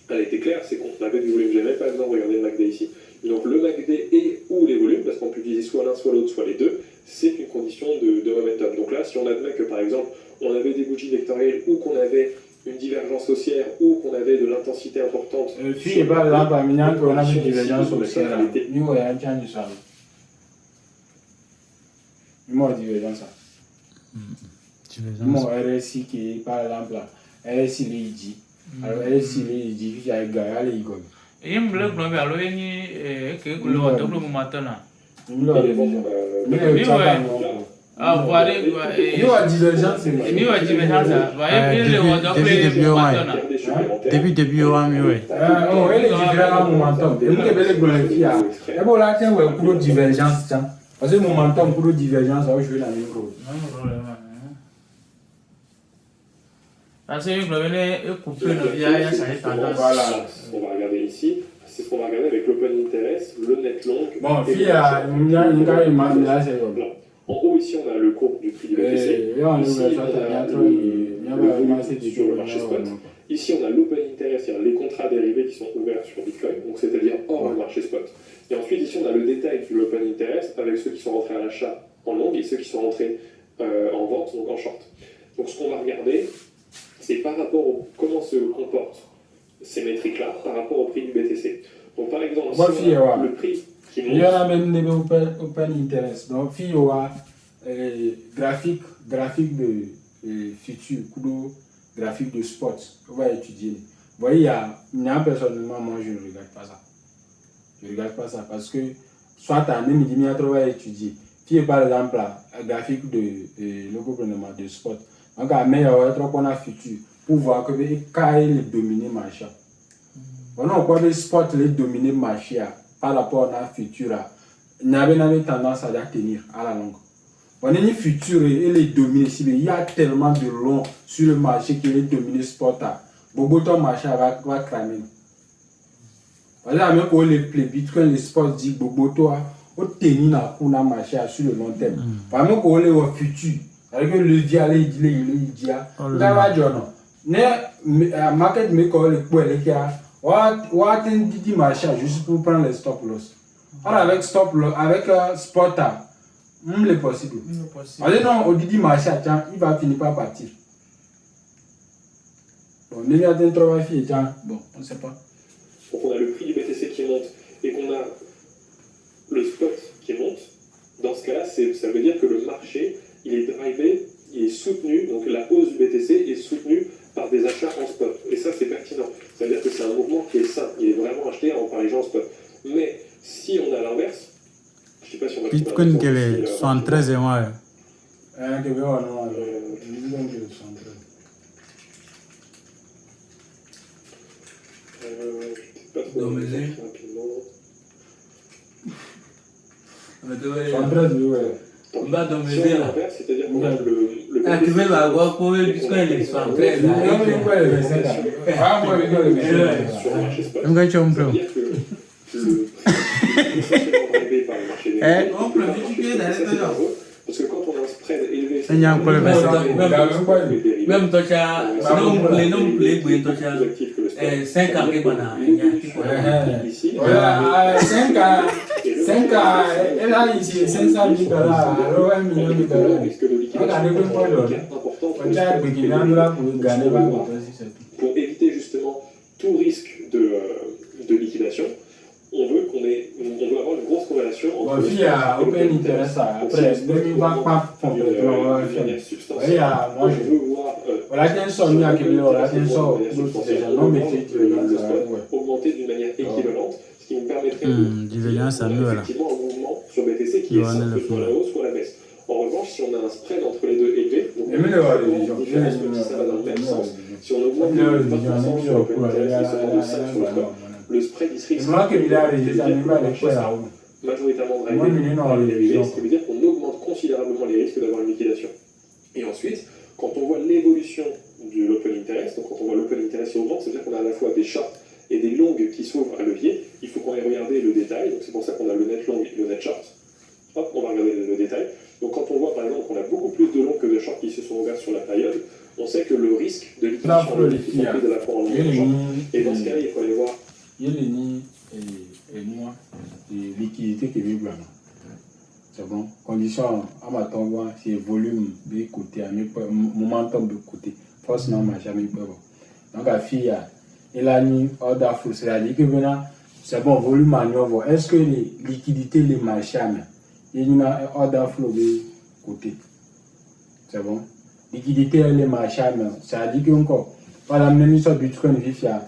elle était claire, c'est qu'on avait du volume, j'ai même pas besoin de regarder le MACD ici. Donc le MACD et ou les volumes, parce qu'on peut utiliser soit l'un, soit l'autre, soit les deux, c'est une condition de momentum. Donc là, si on admet que par exemple on avait des bougies vectorielles ou qu'on avait une divergence haussière ou qu'on avait de l'intensité importante. Fille par exemple, on a une divergence sur le ciel. Nous, on a un change sur nous, on a divergence. Nous, RSI qui par exemple, RSI les dit. Alors, RSI les dit, il y a un gars, il y a Et il me l'a dit, alors il y a que le double momentum là. Nous, on a divergence. Ah, voilà. Nous, on a divergence. Nous, on a divergence. Début, oui. Oh, elle est différente momentum. Et nous, on a glorifié. Et bon, là, tiens, on a une divergence. Parce que momentum, pour divergence, on va jouer la même rôle. Parce que vous venez couper le vieil, ça est tendance. Voilà, on va regarder ici. C'est ce qu'on va regarder avec l'open interest, le net long. Bon, fille, il y a une là, c'est bon. En haut, ici, on a le cours du prix du BTC. Ici, on a le volume sur le marché spot. Ici, on a l'open interest, c'est-à-dire les contrats dérivés qui sont ouverts sur Bitcoin, donc c'est-à-dire hors le marché spot. Et ensuite, ici, on a le détail de l'open interest avec ceux qui sont rentrés à l'achat en long et ceux qui sont rentrés en vente, donc en short. Donc, ce qu'on va regarder, c'est par rapport au comment se comportent ces métriques-là par rapport au prix du BTC. Donc, par exemple, si on a le prix qui monte. Il y en a même des open interest. Donc, il y aura graphique de futur, graphique de spot. On va étudier. Vous voyez, personnellement, moi, je ne regarde pas ça. Je ne regarde pas ça parce que, soit tu as un millimètre, on va étudier. Puis, par exemple, un graphique de spot. Donc, à meilleur être qu'on a futur pour voir que quand il est dominé marché. On a quoi de spot les dominer marché par rapport à futur. Il y avait tendance à tenir à la longue. On est futur et il est dominé. Il y a tellement de long sur le marché qu'il est dominé spot. Beaucoup de marché va cramer. Par exemple, même pour les Bitcoin, les sports dit beaucoup de on tenir pour le marché sur le long terme. Par exemple, pour les futur. Avec le dia le dia ngaba jono ne market maker le pour les kia what dit marché juste pour prendre les stop loss. Alors avec stop loss avec spotter le possible. Allez non au dit marché il va finir par partir. Bon, mais il y a des travail fait bon, on sait pas. Donc on a le prix du BTC qui monte et qu'on a le spot qui monte. Dans ce cas-là, ça veut dire que le marché il est drivé, il est soutenu, donc la hausse du BTC est soutenue par des achats en spot. Et ça, c'est pertinent. Ça veut dire que c'est un mouvement qui est sain. Il est vraiment acheté par les gens en spot. Mais si on a l'inverse, je ne sais pas si on va... Bitcoin, quel est 73 et moi. On va dominer là. C'est-à-dire qu'on a le Ah, tu veux avoir pour le Bitcoin, il est 73 là. sur le marché spot. On va dire Ça veut dire que le prix est essentiellement drivé par le marché des parce que quand on a un spread élevé, c'est même toi, tu as les noms clés, tu as 5 ans qui sont ici. 5 ans, elle a ici 500 000 $, alors 1 million de dollars. Pour éviter justement tout risque de liquidation, on veut avoir une grosse corrélation entre le prix à open interest après 2020 augmenter d'une manière équivalente, ce qui nous permettrait effectivement un mouvement sur BTC qui est soit la hausse soit la baisse. En revanche, si on a un spread entre les deux élevé, donc ça va dans le même sens. Si on augmente de 20% sur l'open interest et seulement de 5 sur le spot, le spread il serait majoritairement drivé par les dérivés, ce qui veut dire qu'on augmente considérablement les risques d'avoir une liquidation. Et ensuite, quand on voit l'évolution de l'open interest, donc quand on voit l'open interest augmente, c'est-à-dire qu'on a à la fois des shorts et des longues qui s'ouvrent à levier. Il faut qu'on ait regardé le détail, donc c'est pour ça qu'on a le net long et le net short. Hop, on va regarder le détail. Donc quand on voit par exemple qu'on a beaucoup plus de longs que de shorts qui se sont ouverts sur la période, on sait que le risque de liquidation qui sont pris de la fois en long et en short. Et dans ce cas-là, il faut aller voir. Il y a les liquidités qui vivent. C'est bon. Condition à ma tombe, c'est volume de côté, momentum de côté. Force non, ma jamais pas bon. Donc la fille, elle a mis ordre flow, c'est-à-dire que maintenant, c'est bon, volume manœuvre. Est-ce que les liquidités, les marchés, il y a un ordre flow de côté. C'est bon. Liquidité, les marchés, c'est-à-dire que encore, par la même sur Bitcoin, il y a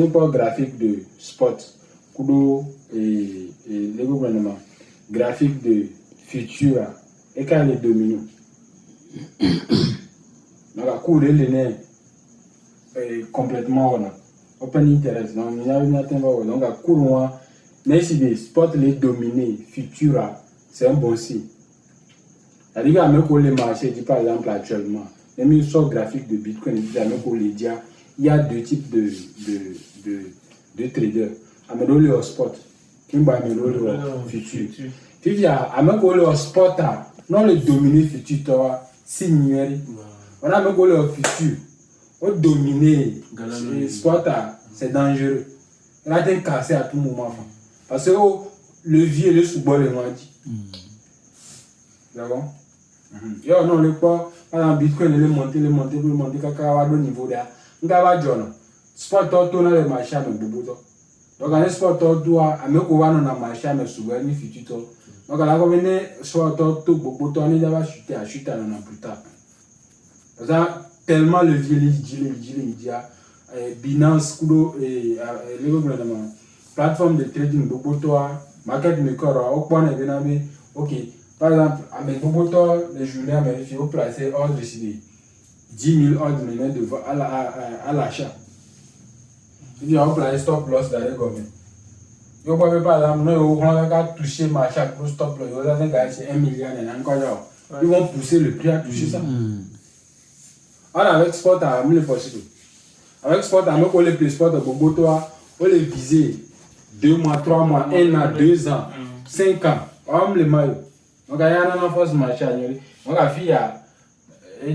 pas graphique de spot, kudo et le gouvernement, graphique de futur, et quand les dominos. Donc, à court, les nez complètement open interest. Donc, il y a une atteinte. Donc, à court, mais si des spots les dominés, futur, c'est un bon signe. C'est-à-dire qu'à les marchés, par exemple, actuellement, même une sorte graphique de Bitcoin, il y a deux types de traders. Amédole au spot, qui va amédole au futur. Puis il y a amédole au spot, non le dominer futur, c'est numérique. On a amédole au futur, on dominer le spot, c'est dangereux. On a été cassé à tout moment. Parce que le vieux, le sous-bol, le dit. D'accord? Yo, non, le quoi, par exemple, Bitcoin, il est monté, caca, au niveau là. On va dire, spot, on a le marché, mais bobo. Donc, on sport doit à me courir dans la machine, mais souvent, il fait tout. Donc, à la commune, soit tout beaucoup, on est d'abord chuté à chuter dans plus tard. Parce que tellement le vieux, il dit, Binance, Kudo et le gouvernement, plateforme de trading, beaucoup toi, market maker, au point de venir, ok. Par exemple, avec beaucoup de les journées, il faut placer ordre de 10 000 ordres à l'achat. Il y a un plan stop loss dans les gommes. Il y a par exemple, nous avons touché machin pour stop loss. Vous avez gagné 1 milliard et encore. Ils vont pousser le prix à toucher ça. Alors avec sport, on est possible. Avec sport, on les plus sport, on les viser 2 mois, 3 mois, 1 an, 2 ans, 5 ans. On les maillots. Donc il y a un force machin. Donc la fille a le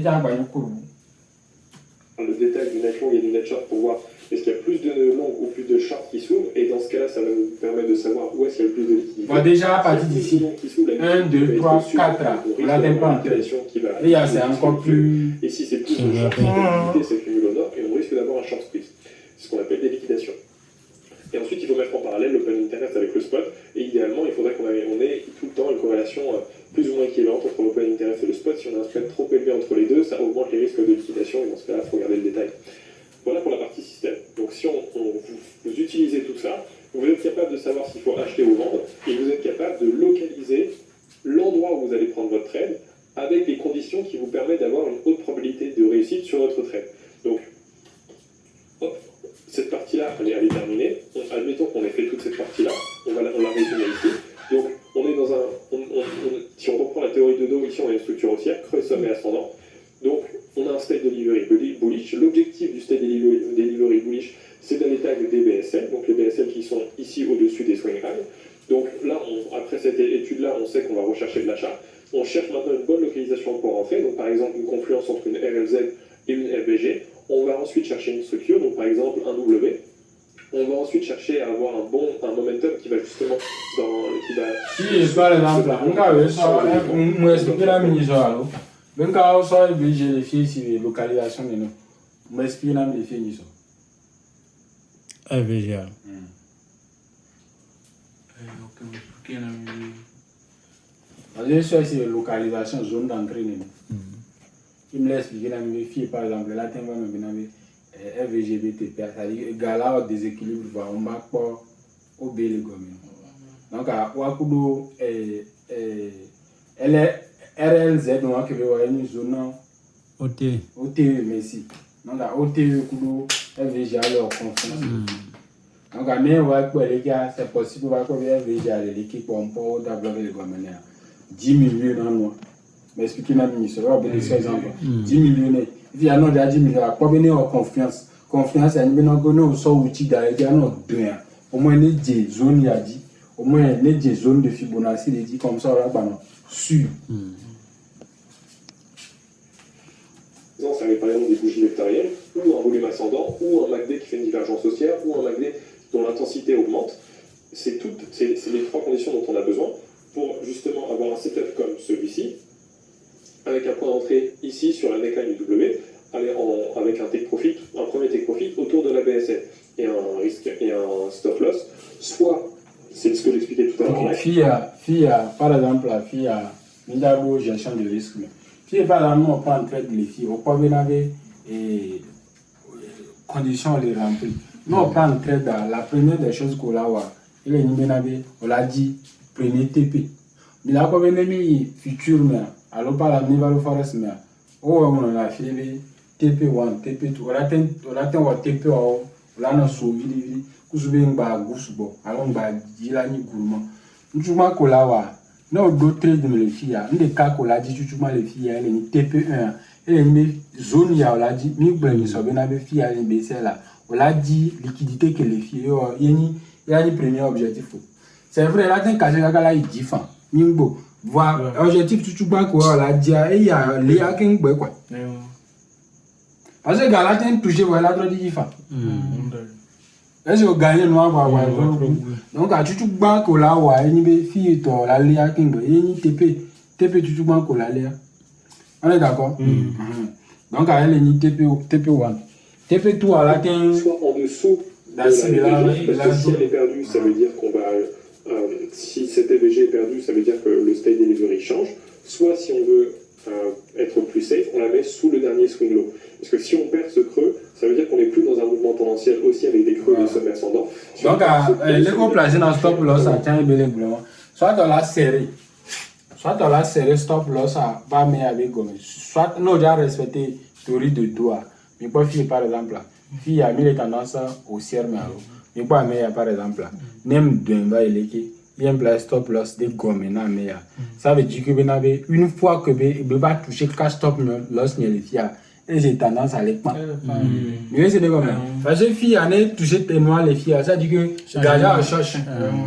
détail du net long et du net short pour voir est-ce qu'il y a plus de long ou plus de short qui s'ouvrent, et dans ce cas-là, ça va nous permettre de savoir où est-ce qu'il y a le plus de liquidité. Bon, déjà à partir d'ici, 1, 2, 3, 4, on n'atteint pas en tête. Et là, c'est encore plus. Et si c'est plus de short, la liquidité s'accumule au nord et on risque d'avoir un short squeeze. C'est ce qu'on appelle des liquidations. Et ensuite, il faut mettre en parallèle l'open interest avec le spot. Et idéalement, il faudrait qu'on ait tout le temps une corrélation plus ou moins équivalente entre l'open interest et le spot. Si on a un spread trop élevé entre les deux, ça augmente les risques de liquidation. Et dans ce cas-là, il faut regarder le détail. Voilà pour la partie système. Donc si vous utilisez tout ça, vous êtes capable de savoir s'il faut acheter ou vendre, et vous êtes capable de localiser l'endroit où vous allez prendre votre trade avec les conditions qui vous permettent d'avoir une haute probabilité de réussite sur votre trade. Donc, hop, cette partie-là, elle est terminée. Admettons qu'on ait fait toute cette partie-là, on la résume ici. Donc, on est dans si on reprend la théorie de Dow, ici on a une structure haussière, creux, sommet, ascendant. Donc, on a un state delivery bullish. L'objectif du state delivery bullish, c'est d'aller tag des BSL, donc les BSL qui sont ici au-dessus des swing highs. Donc là, après cette étude-là, on sait qu'on va rechercher de l'achat. On cherche maintenant une bonne localisation pour rentrer, donc par exemple une confluence entre une RLZ et une FBG. On va ensuite chercher une structure, donc par exemple un W. On va ensuite chercher à avoir un momentum qui va justement Si, par exemple, on va expliquer la mini-zone. Même quand on sort vérifier si les localisations de nous, on va expliquer la définition. FVGA. Parce que ça, c'est la localisation, zone d'entrée. Il me laisse expliquer la vérifier, par exemple, là, tu vas me dire FVGBTP, c'est-à-dire que gala au déséquilibre, on ne va pas au B les gommes. Donc, à Wakudo, elle est. RLZ, donc, qui veut avoir une zone OTE, merci. Donc, la OTE, FVGA, leur confiance. Donc, à mes les gars, c'est possible que vous ayez déjà l'équipe pour développer les gommes. 10 millions dans le mois. Mais expliquez moi ministre, on va vous donner exemple. 10 millions. Il y a non déjà 10 millions. À quoi venir en confiance? Confiance, il y a une bonne au sort outil d'ailleurs, il y a non deux. Au moins, il y a des zones, il y a dit. Au moins, il y a des zones de Fibonacci, il dit comme ça, on va sûr. Ça va être par exemple des bougies vectorielles, ou un volume ascendant, ou un MACD qui fait une divergence haussière, ou un MACD dont l'intensité augmente. C'est les trois conditions dont on a besoin pour justement avoir un setup comme celui-ci, avec un point d'entrée ici sur la neckline du W, avec un take profit, un premier take profit autour de la BSL, et un risque et un stop loss. Soit, c'est ce que j'expliquais tout à l'heure. Par exemple, la fille a une gestion de risque. Si par exemple, on prend en traite les filles, on peut avoir des conditions les remplies. Nous, on prend en traite la première des choses qu'on a, il est on l'a dit, premier TP. Mais là, on a mis futur, alors par la niveau forest, on a fait TP1, TP2, on a TP, on a sauvé, on a gousbo, alors on a dit là, nous avons non, d'autres de les filles, les cas qu'on a dit, tu les filles, elle est TP1, elle est une zone, on l'a dit, nous avons des filles, elle est BC là, on l'a dit, liquidité que les filles, il y a un premier objectif. C'est vrai, là, il y a un différent. Mimbo, voir, objectif, tu vois quoi, on l'a dit, il y a les hacking, quoi. Parce que là, tu as touché, voilà, tu as dit différent. Est-ce que vous gagnez noir donc à tout banque là ouais une fille to la lia king une TP tout banque là lia on est d'accord donc à elle une TP1 TP2 là soit en dessous de la FVG, parce que si elle est perdue ça veut dire qu'on va si cette FVG est perdue ça veut dire que le state delivery change, soit si on veut être plus safe on la met sous le dernier swing low. Parce que si on perd ce creux, ça veut dire qu'on n'est plus dans un mouvement tendanciel aussi avec des creux et des sommets ascendants. Donc, les qu'on place dans stop loss, ça tient bien soit dans la série, stop loss, ça va mettre avec gomme. Soit nous déjà respecté théorie de doigt. Mais pas faire par exemple, fille a mis les tendances haussières, mais pas mettre par exemple, même d'un va éléguer. Il y a un place stop loss de gomme. Ça veut dire que une fois que vous va toucher cash stop loss, les filles. Et j'ai tendance à les prendre. Mais c'est comme ça. Parce que les filles, on est touché témoin, les filles, ça dit que gagnant cherche.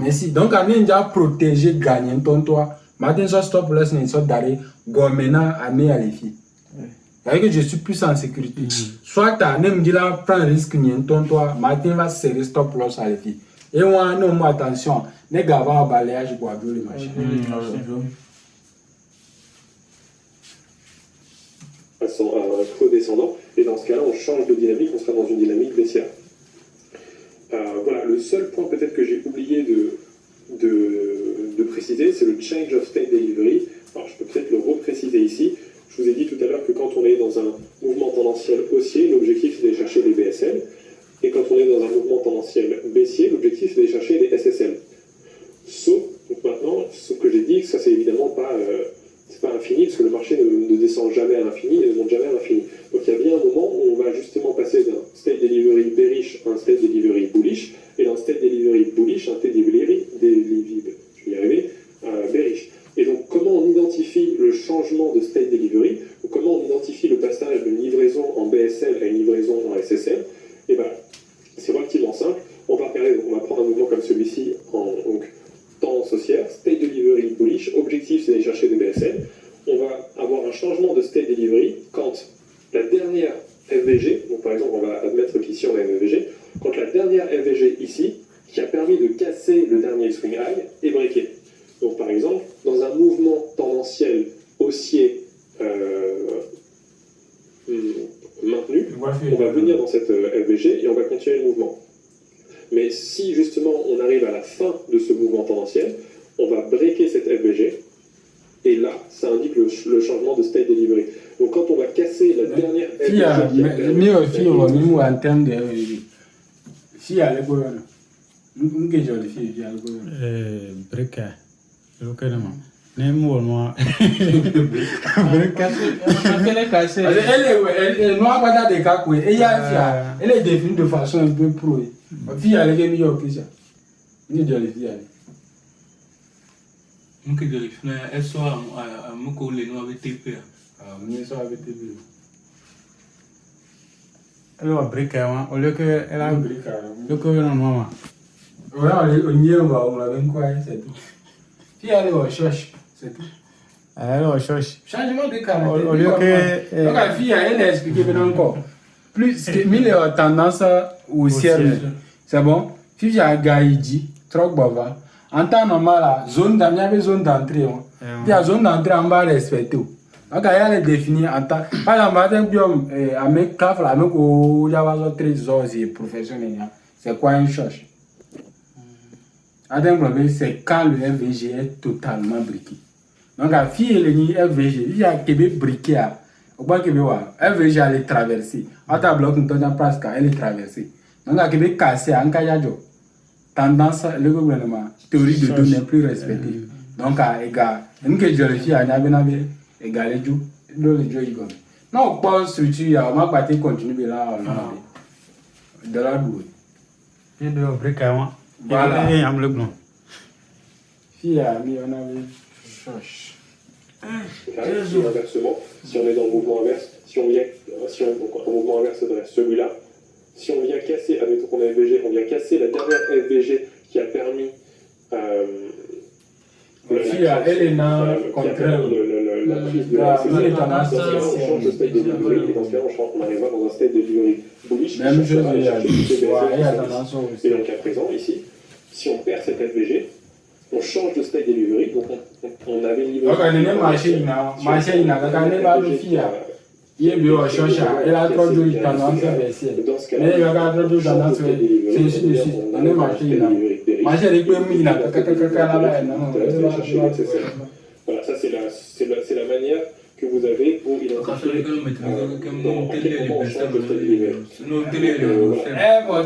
Merci. Donc, on est déjà protégé, gagnant ton toit. Maintenant, ça stop loss, une sorte d'arrêt. Gommena, on est à les filles. C'est-à-dire que je suis plus en sécurité. Soit tu as même dit là, prends un risque, ton toit. Maintenant, va serrer stop loss à les filles. Et on a non, attention, les gars vont balayage pour abrir les machines. À un creux descendant, et dans ce cas-là, on change de dynamique, on sera dans une dynamique baissière. Voilà, le seul point peut-être que j'ai oublié de préciser, c'est le change of state delivery. Alors, je peux peut-être le repréciser ici. Je vous ai dit tout à l'heure que quand on est dans un mouvement tendanciel haussier, l'objectif c'est d'aller chercher des BSL, et quand on est dans un mouvement tendanciel baissier, l'objectif c'est d'aller chercher des SSL. Sauf que j'ai dit que ça c'est évidemment pas... c'est pas infini, parce que le marché ne descend jamais à l'infini, et ne monte jamais à l'infini. Donc il y a bien un moment où on va justement passer d'un state delivery bearish à un state delivery bullish, et d'un state delivery bullish à un state delivery je vais y arriver, bearish. Et donc comment on identifie le changement de state delivery, ou comment on identifie le passage d'une livraison en BSL à une livraison en SSL, et ben c'est relativement simple. On va prendre un mouvement comme celui-ci donc, tendance haussière, state delivery bullish, objectif c'est d'aller chercher des BSL. On va avoir un changement de state delivery quand la dernière FVG, donc par exemple on va admettre qu'ici on a une FVG, quand la dernière FVG ici, qui a permis de casser le dernier swing high, est breakée. Donc par exemple, dans un mouvement tendanciel haussier maintenu, on va venir dans cette FVG et on va continuer le mouvement. Mais si justement on arrive à la fin de ce mouvement tendanciel, on va breaker cette FVG et là, ça indique le changement de state delivery. Donc quand on va casser la dernière FVG... Fille, en termes de FVG. Fille à l'école. Nous, que j'ai des filles à l'école. Breaker. Nemo noir. Elle est noire, pas des cas, et il y a elle est définie de façon un peu pro. Fille, elle est New York, ça. Il est de la vie. Nunca de l'ifna, elle soit à Moko les noirs avec TP. Ah, mais ça avec tes bulles. Elle va briquer, au lieu que elle a briqué. le couvert noir. Ouais, on l'a même quoi, c'est tout. Fille, elle est au cherche, c'est tout. Elle recherche. Changement de caractère. Au lieu que. Donc, la fille, elle a expliqué maintenant encore. Plus, mille tendance au ciel. C'est bon? Fille, a gaïdi, trop bava. En temps normal, zone d'entrée. Puis la zone d'entrée, on va respecter. Donc, elle est définie en temps. Par exemple, avec CAF, avec le trésor professionnel, c'est quoi une cherche? C'est quand le FVG est totalement briqué. Donc, la fille, elle est FVG, il y a un briqué. Au bas de FVG, elle est traversée. À ta bloc, nous avons presque, elle est traversée. Donc, elle est cassée en Kayajo. Tendance, le gouvernement, théorie de deux n'est plus respectée. Donc, égal, nous que je le fais à Nabenabe, égal, le jeu, non, pas structure, on va pas continuer là, de la douille. Il doit briquer, moi. Voilà. Il y a un bleu blanc. Fille, ami, on avait cherche. Inversement, si on est dans le mouvement inverse, donc un mouvement inverse serait celui-là. Si on vient casser, avec ton FVG, on vient casser la dernière FVG qui a permis elle est dans le contraire. la prise de la elle est dans on change de state de delivery et dans ce cas-là, on arrivera dans un state de delivery bullish. Même chose, il y a tendance aussi. Et donc à présent, ici, si on perd cette FVG, on change de state delivery, donc on avait livré. Donc, elle est machine, il n'a pas de fille. Il est bien au cherche, elle a trop de tendance à baisser. Mais il a trop de tendance à baisser. C'est ici, dessus. On est machine. Machine, il peut me dire, voilà, ça c'est la manière que vous avez pour identifier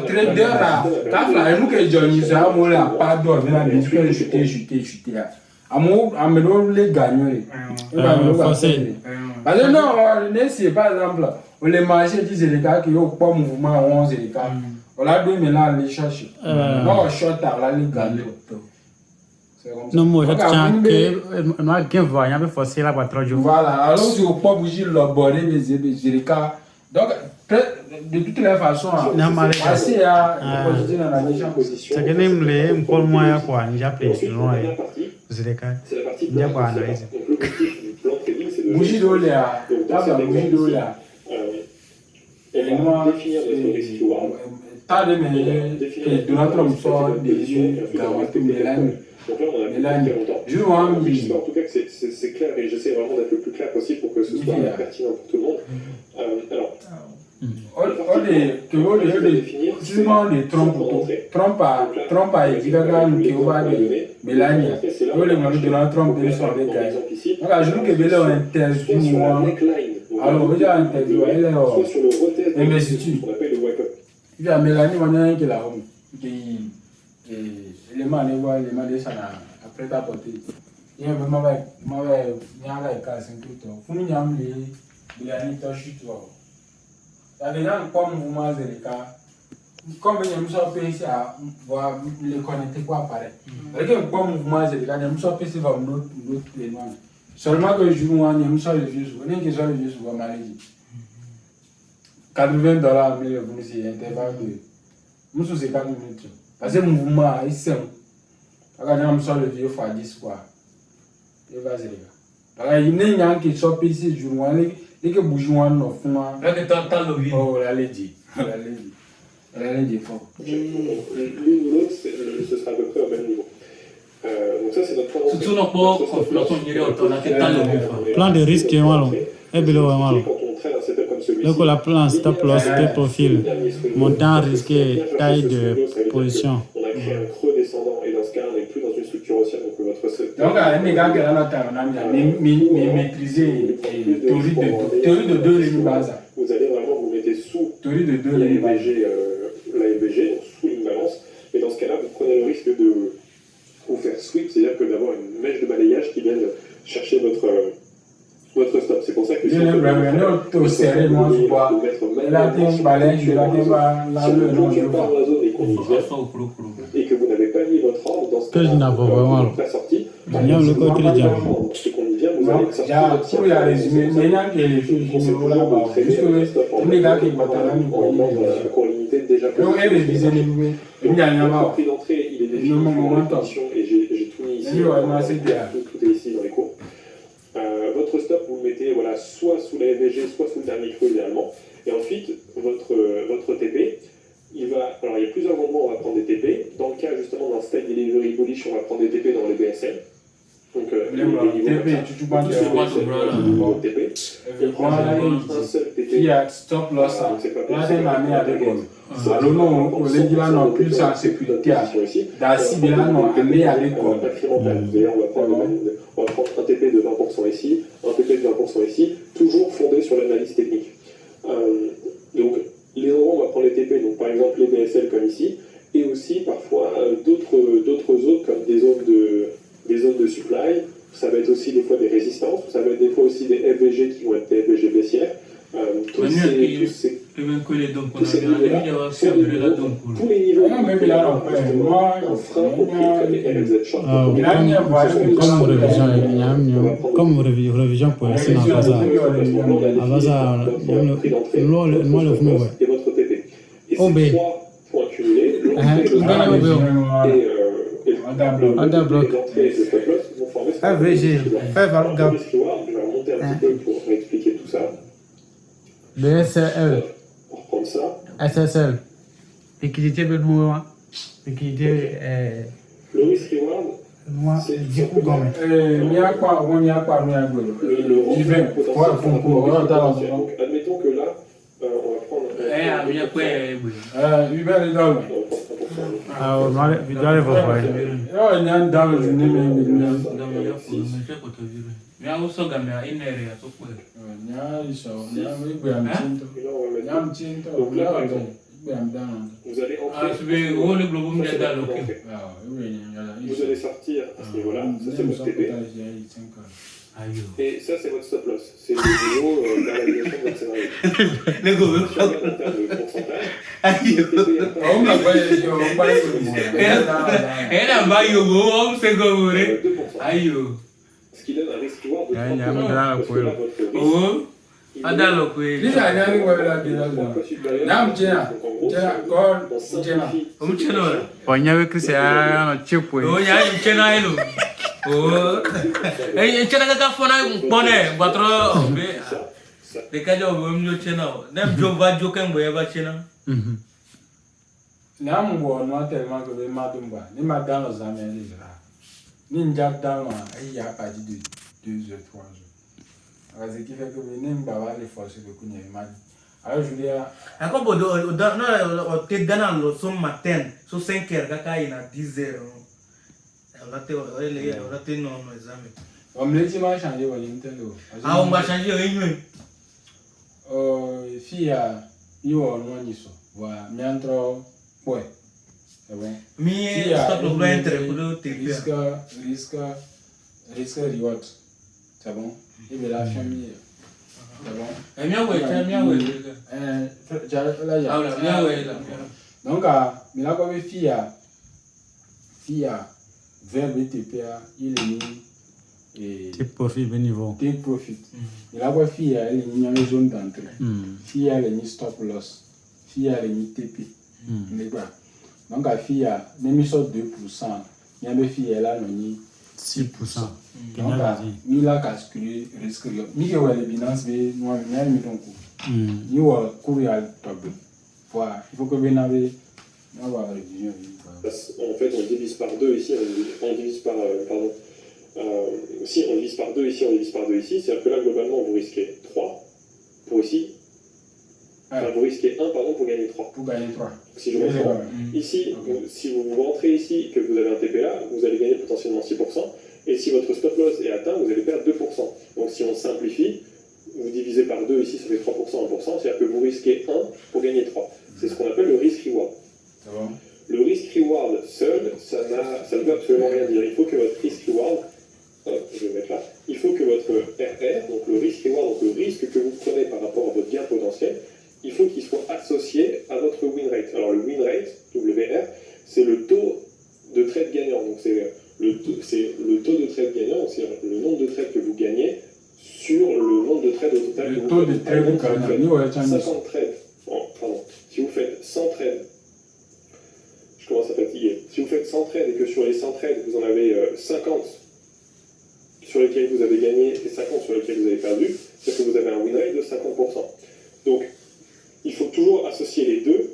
trader là, quand la nous que Johnny ça moi là pas dormir là, mais tu peux chuter là. Amour les gagnants. Parce que non, c'est par exemple, on les marchés disent les gars qui ont pas mouvement 11 les gars. On l'a donné maintenant les chercher. Non, short là les gagnants. Non, moi, je tiens que moi, qui voit, il y a forcé la voiture. Voilà, alors si on peut bouger le bord des cas. Donc, de toutes les façons, assez à position dans la meilleure position. C'est que même les m'pole moi quoi, j'ai appelé loin. C'est les cas. Il y a pas analyse. Bougie d'eau là, bougie d'eau là. Et moi, t'as des de notre homme sort des garanties Mélanie. Donc là, on a mis très longtemps. J'espère en tout cas que c'est clair et j'essaie vraiment d'être le plus clair possible pour que ce soit pertinent pour tout le monde. Alors, Trump a dit que va Mélanie. Trump donc, je trouve que Bélé a interviewé. Alors, déjà interviewé, elle est investiture. Il y a Mélanie, on a un qui est là. Les mains de ça après ta portée. Il y a vraiment un casse un tout. Faut nous y il y a une touche toi. Ça veut dire comme mouvement de cas. Comme il y a une sorte de à voir les connecter quoi apparaît. Avec comme mouvement de cas, il y a une sorte de va l'autre élément. Seulement que je joue un une sorte de vieux, on est que ça le vieux sur maladie. $80 mais vous c'est intervalle de. Nous c'est 4 minutes. Parce que le mouvement est simple. Quand on le vieux fois 10 quoi. Et vas-y les gars. Il n'y a qui soit ici, je vois les que bougent en fond. Là, que t'entends le vide. Oh, elle dit. Elle a dit fort. L'une ou l'autre, ce sera à peu près au même niveau. Donc ça, c'est notre plan d'entrée. Tout n'a pas conflation de plan de risque est mal. Et bilo est mal. Donc la plan stop loss de profil, montant risqué, taille de position. On a créé un creux descendant et dans ce cas, on n'est plus dans une structure haussière. Donc donc un gars qui est là, on a maîtrisé théorie de deux lignes base. Vous allez vraiment vous mettez sous théorie de deux lignes base. La FVG, donc sous une balance. Et dans ce cas-là, vous prenez le risque de ou faire sweep, c'est-à-dire que d'avoir une mèche de balayage qui vienne chercher votre stop. C'est pour ça que Je ne veux pas sérieusement je vois. Là, tu es balèze, là, tu vas là, le nom je vois. Et que vous n'avez pas mis votre ordre dans ce Que je n'ai pas vraiment. la sortie. Bien, le côté de diable. Et qu'on y vient, vous allez sortir votre Pour y résumer, maintenant que les filles sont là, juste que les gars qui vont en cours limité déjà donc, elle est visée, il y a un prix d'entrée, il est défini dans la condition et j'ai tout mis ici. Tout est ici dans les cours. Votre stop, vous le mettez voilà, soit sous la FVG, soit sous le dernier creux idéalement. Et ensuite, votre TP, alors il y a plusieurs endroits où on va prendre des TP. Dans le cas justement d'un style delivery bullish, on va prendre des TP dans les BSL. Donc les niveaux TP. Un seul TP. Il y a stop loss. Là, c'est ma mère avec elle. Alors non, on les dit là non plus en sécurité. Dans 6 bilans, non, on met avec elle. On va prendre un TP de 20% ici, un TP de 20% ici, toujours fondé sur l'analyse technique. Donc, les endroits où on va prendre les TP, donc par exemple les BSL comme ici, et aussi parfois d'autres zones comme des zones de supply. Ça va être aussi des fois des résistances, ça va être des fois aussi des FVG qui vont être des FVG baissières. Tous les niveaux. Non, mais là, moi, un frein au prix comme les LZ Short. Comme révision pour essayer dans moi le fond, ouais. Et votre TP. Et OB. ces 3 points cumulés, Underblock. FVG. Fair value gap. Je vais remonter un petit peu pour expliquer tout ça. BSL. Pour reprendre ça. SSL. Liquidité Benoît. Liquidité. Le risk reward. Moi, du coup, gomme. il n'y a pas, on n'y a pas, on y a Il vient. Donc, admettons que là, on va prendre. Hubert est dans le. Ah, on doit aller voir. Il y a un dans le journée, mais vous allez entrer. Vous allez sortir à ce niveau-là. Ça, c'est votre TP. Et ça, c'est votre stop loss. C'est le niveau d'analysation de votre scénario. Sur un terme de pourcentage. Ce qui donne un risque reward de 30%. tellement que les madumba, les madame aux amis, les ninja dans il y a pas de 2 ou 3 jours. Alors, ce qui fait que les n'aiment pas les forces de Kounia. Alors, je dis à. Ako bodo o te dana lo so matin so 5h kaka ina 10h. On te no examen. On me dit m'a changé au Nintendo. Ah on va changer rien. Fille yo no ni so. Voilà, mi entro ouais. C'est bon. Mi stop le plan entre pour te risque reward. C'est bon. Et bien la famille. C'est bon. Et mia ouais. Donc, mais là, comme fille vers BTPA, il est mis et Take profit, ben niveau. take profit. Mais là, comme fille, elle est mis en zone d'entrée. Fille, elle est mis stop loss. Fille, elle est mis TP. Donc, la fille, même si 2%, il y a des filles, elle a mis 6%. Donc, il y a calculé risque. Il y a les binances, mais moi, il y a mis donc. Il y a courrier double. Voilà, il faut que vous ayez la révision. En fait, on divise par 2 ici, on divise par. Si on divise par 2 ici, on divise par 2 ici. C'est-à-dire que là, globalement, vous risquez 3 pour ici. Enfin, vous risquez 1 pardon, pour gagner 3. Pour gagner 3. Si je reprends. Ici, si vous rentrez ici et que vous avez un TP là, vous allez gagner potentiellement 6%. Et si votre stop loss est atteint, vous allez perdre 2%. Donc si on simplifie, vous divisez par 2 ici, ça fait 3%, 1%. C'est-à-dire que vous risquez 1 pour gagner 3. C'est ce qu'on appelle le risk reward. le risk-reward seul, ça ne veut absolument rien dire. Il faut que votre risk-reward, je vais mettre là, il faut que votre RR, donc le risk-reward, donc le risque que vous prenez par rapport à votre gain potentiel, il faut qu'il soit associé à votre win rate. Alors le win rate, WR, c'est le taux de trade gagnant. Donc c'est le taux de trade gagnant, donc c'est le nombre de trades que vous gagnez sur le nombre de trades au total. Le taux de trade que vous gagnez, 50 trades. Oh, pardon. Si vous faites 100 trades, je commence à fatiguer. Si vous faites 100 trades et que sur les 100 trades, vous en avez 50 sur lesquels vous avez gagné et 50 sur lesquels vous avez perdu, c'est que vous avez un win rate de 50%. Donc, il faut toujours associer les deux.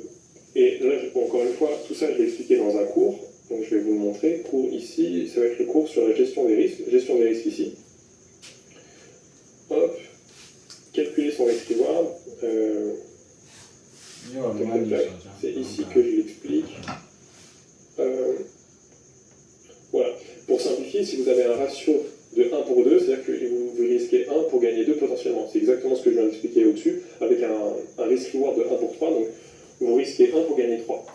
Et là, encore une fois, tout ça, je l'ai expliqué dans un cours. Donc, je vais vous le montrer. Cours ici, ça va être le cours sur la gestion des risques. Gestion des risques ici. Hop. Calculer son risk reward. C'est ici que je l'explique. Voilà. Pour simplifier, si vous avez un ratio de 1 pour 2, c'est-à-dire que vous risquez 1 pour gagner 2 potentiellement. C'est exactement ce que je viens d'expliquer au-dessus, avec un risk reward de 1 pour 3. Donc, vous risquez 1 pour gagner 3.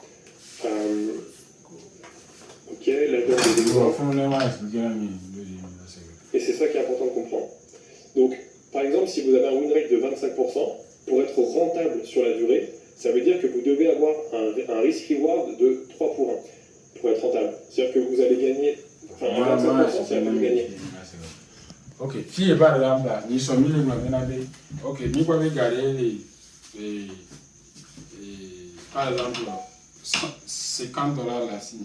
Ok, là, je donne des exemples. Et c'est ça qui est important de comprendre. Donc, par exemple, si vous avez un win rate de 25%, pour être rentable sur la durée, ça veut dire que vous devez avoir un risk reward de 3 pour 1 pour être rentable. C'est-à-dire que vous allez gagner, enfin, 25%, c'est-à-dire que vous gagnez. Ok, si par exemple, nous sommes mis le ok, nous pouvons regarder par exemple, $50 là, si.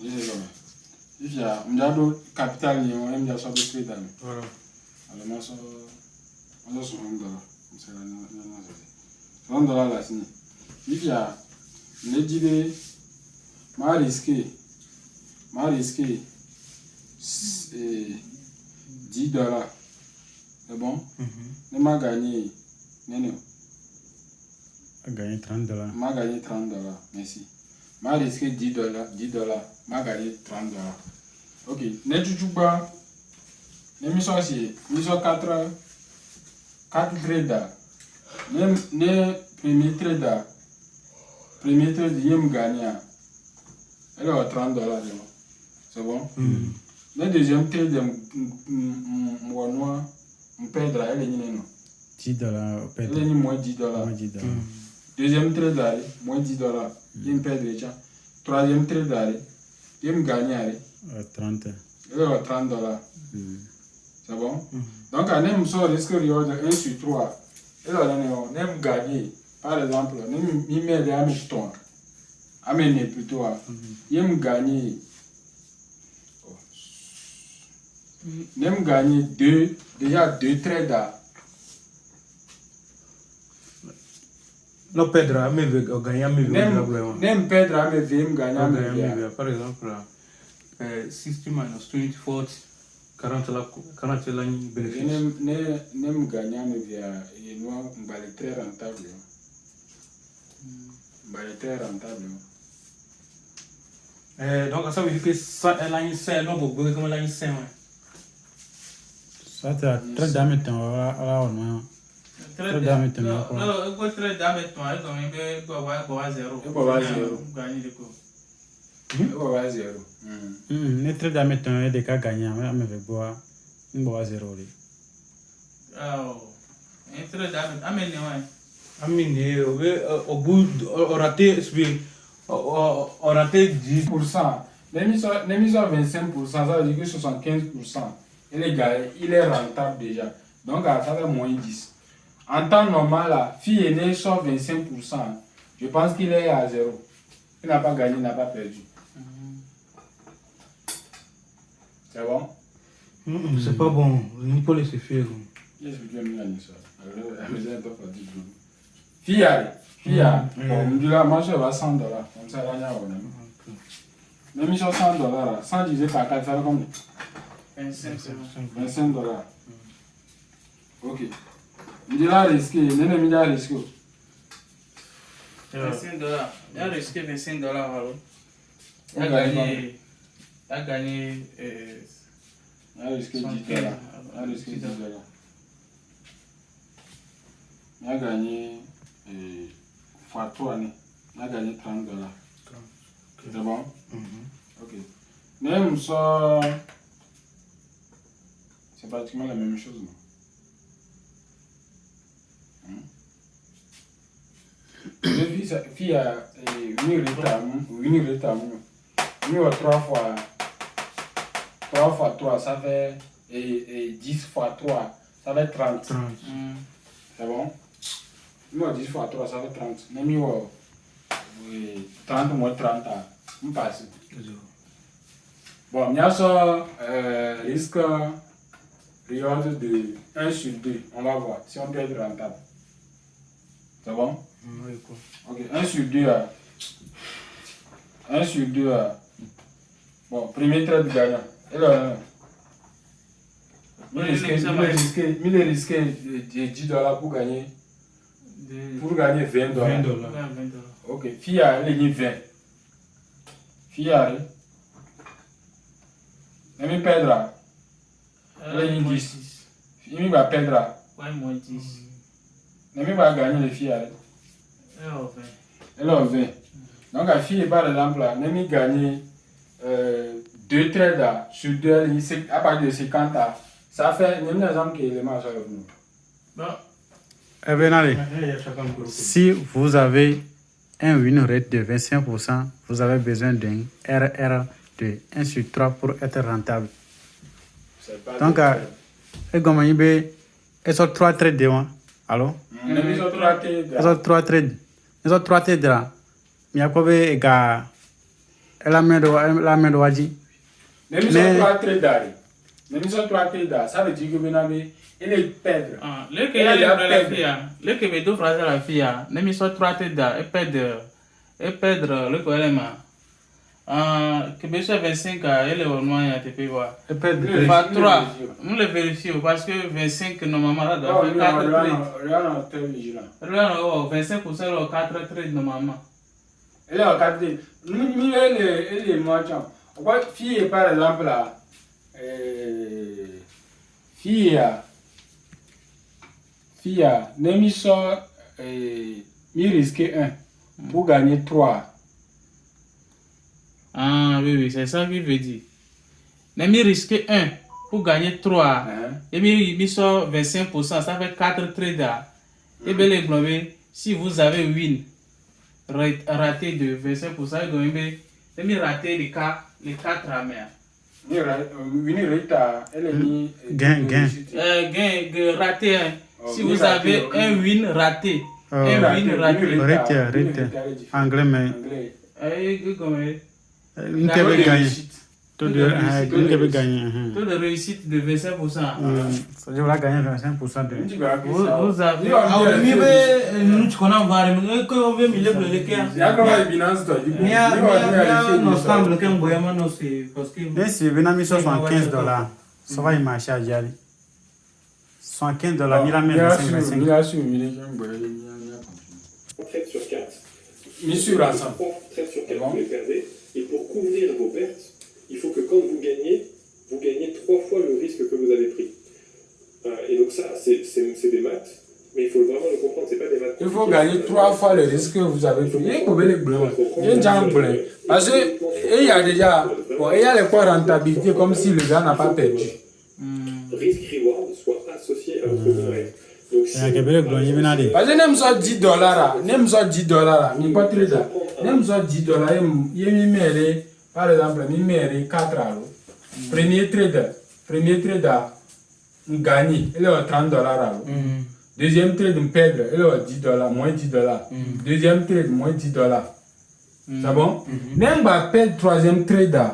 Il y a un capital, il y a un sorte de crédit. Voilà. Alors, on a $100 là, si. Il y a une idée, m'a risqué $10. C'est bon? Je m'a gagné. Gagné $30. M'a gagné $30. Merci. M'a risqué $10. M'a gagné $30. Ok. Ne tu pas. Ne me sois-y. Nous sommes 4 traders. Ne premier trader. Premier trader, il me gagne. Elle a $30. C'est bon? Le deuxième trader, on perdra. Elle est non. $10 Elle est moins $10. Deuxième trader, moins $10. Il me perd déjà. Troisième trader, il me gagne. 30. Elle a $30. C'est bon? Donc, on aime ça, risque reward 1 sur 3. Elle a gagné. Par exemple, il m'aide à me tourner. Amener plutôt. Il me gagne. Nem gagné déjà 2 traders. No pedra, me veut gagner, me veut Nem pedra, me veut gagner. Par exemple, 60 minus 20, 40, 40 là, bénéfice. Nem gagner, me veut, et nous, on va être très rentable. On va être très rentable. Donc, ça veut dire que ça, elle a une scène, non, vous voyez comment elle a une scène. Ça, c'est très d'améton, alors, non. Très d'améton. Alors, quoi, très d'améton, elle va zéro. Elle va zéro. Gagner le coup. Elle va zéro. Ne très d'améton, et des cas gagnants, mais avec bois, une bois zéro. Oh, un très d'améton, amenez, au bout, on raté 10%. Même si 25%, ça veut dire que 75%. Il est rentable déjà. Donc, à ça, moins 10. En temps normal, la fille est née sur 25%. Je pense qu'il est à 0. Il n'a pas gagné, il n'a pas perdu. C'est bon? C'est pas bon, il faut laisser faire. Fille, bon, moi je vais $100. Comme ça, là, même sur $100, 100 divisé par 4, ça va combien? $25. Ok. Il a risqué, il a risqué. $25. Il a risqué $25. Il a gagné. Il a risqué $10. Il a risqué $10. Il a gagné fois 3, il a gagné $30. C'est bon? Ok. Même ça, c'est pratiquement la même chose, non? Fille a une fois 3 fois 3, ça fait 10 fois 3, ça fait 30. C'est bon? Nous, 10 fois 3, ça fait 30. Nous, 30 moins 30, on passe. Bon, il y a ça, risque reward de 1 sur 2. On va voir si on peut être rentable. C'est bon? Oui, quoi. Ok, 1 sur 2. 1 sur 2. Bon, premier trade gagnant. Et là, il est risqué de 10 $ pour gagner. Pour gagner 20 $. 20 $. Ok, fille a gagné 20. Fille a gagné perdre. Elle a gagné 10. Il va perdre. Ouais, moins 10. Elle va gagner les filles. Elle a 20. Donc la fille, par exemple, là, elle a gagné 2 trades sur 2 à partir de 50. Ça fait un exemple qui est le marché avec nous. Eh bien, allez. Si vous avez un win rate de 25%, vous avez besoin d'un RR de 1 sur 3 pour être rentable. Donc, et comme il y a 3 trades de moi. Allô? Il y a 3 trades. Il y a 3 trades. Il y a 3 trades là. Il y a quoi de la main de Wadi. Il y a 3 trades. Il y a 3 trades. Ça veut dire que vous avez. Il est perdre. Le que la fille, le que veut phrases la fille, ne me soit 3 trades et perdre le problème. Que besoin 25 elle est au moins à te payer. Et perdre. 3, nous le vérifions parce que 25 normalement là doit faire 4 trades. Rien, 25% 4 trades normalement. Elle est en 4 trades. Nous, elle est marchand. Fille, par exemple, là, fille, Nemi sort, mi risque 1 pour gagner 3. Ah oui, c'est ça qu'il veut dire. Nemi risque 1 pour gagner 3. Et mi sort 25%, ça fait 4 trades. Et bien les globés, si vous avez win raté de 25%, donc mi raté les 4 amers. Win rate, elle est mis. Gain. Gain raté. Si vous avez un win raté, Rate. Anglais, mais. Une gagné. Taux de réussite de 25%. Je vais gagner 25% de. Vous avez. Nous tu connais voir, mais que on veut mille pour le cœur. Il y a comment Binance toi? Il y a nos semble qu'un boyama non c'est parce que. Mais si vous avez mis 75 $, ça va y marcher à Diali. 75 $, il a mis 25. On traite sur 4. Mis sur ensemble. Traite sur 4, vous les perdez. Et pour couvrir vos pertes, il faut que quand vous gagnez 3 fois le risque que vous avez pris. Et donc ça, c'est des maths, mais il faut vraiment le comprendre, c'est pas des maths. Il faut gagner 3 fois le risque que vous avez pris. Il faut les bleus. Il y a déjà un bleu. Parce qu'il y a déjà, il y a les points de rentabilité comme si le gars n'a pas perdu. Risk-reward soit associé à votre win. Donc si Parce que même ça $10 là, même ça $10 mais pas très là. Même ça $10, il met par exemple, il met 4 €. Premier trader, on gagne, il est 30 $. Deuxième trade, on perd, il est $10, moins $10. Deuxième trade, moins $10. C'est bon? Même on perd troisième trader.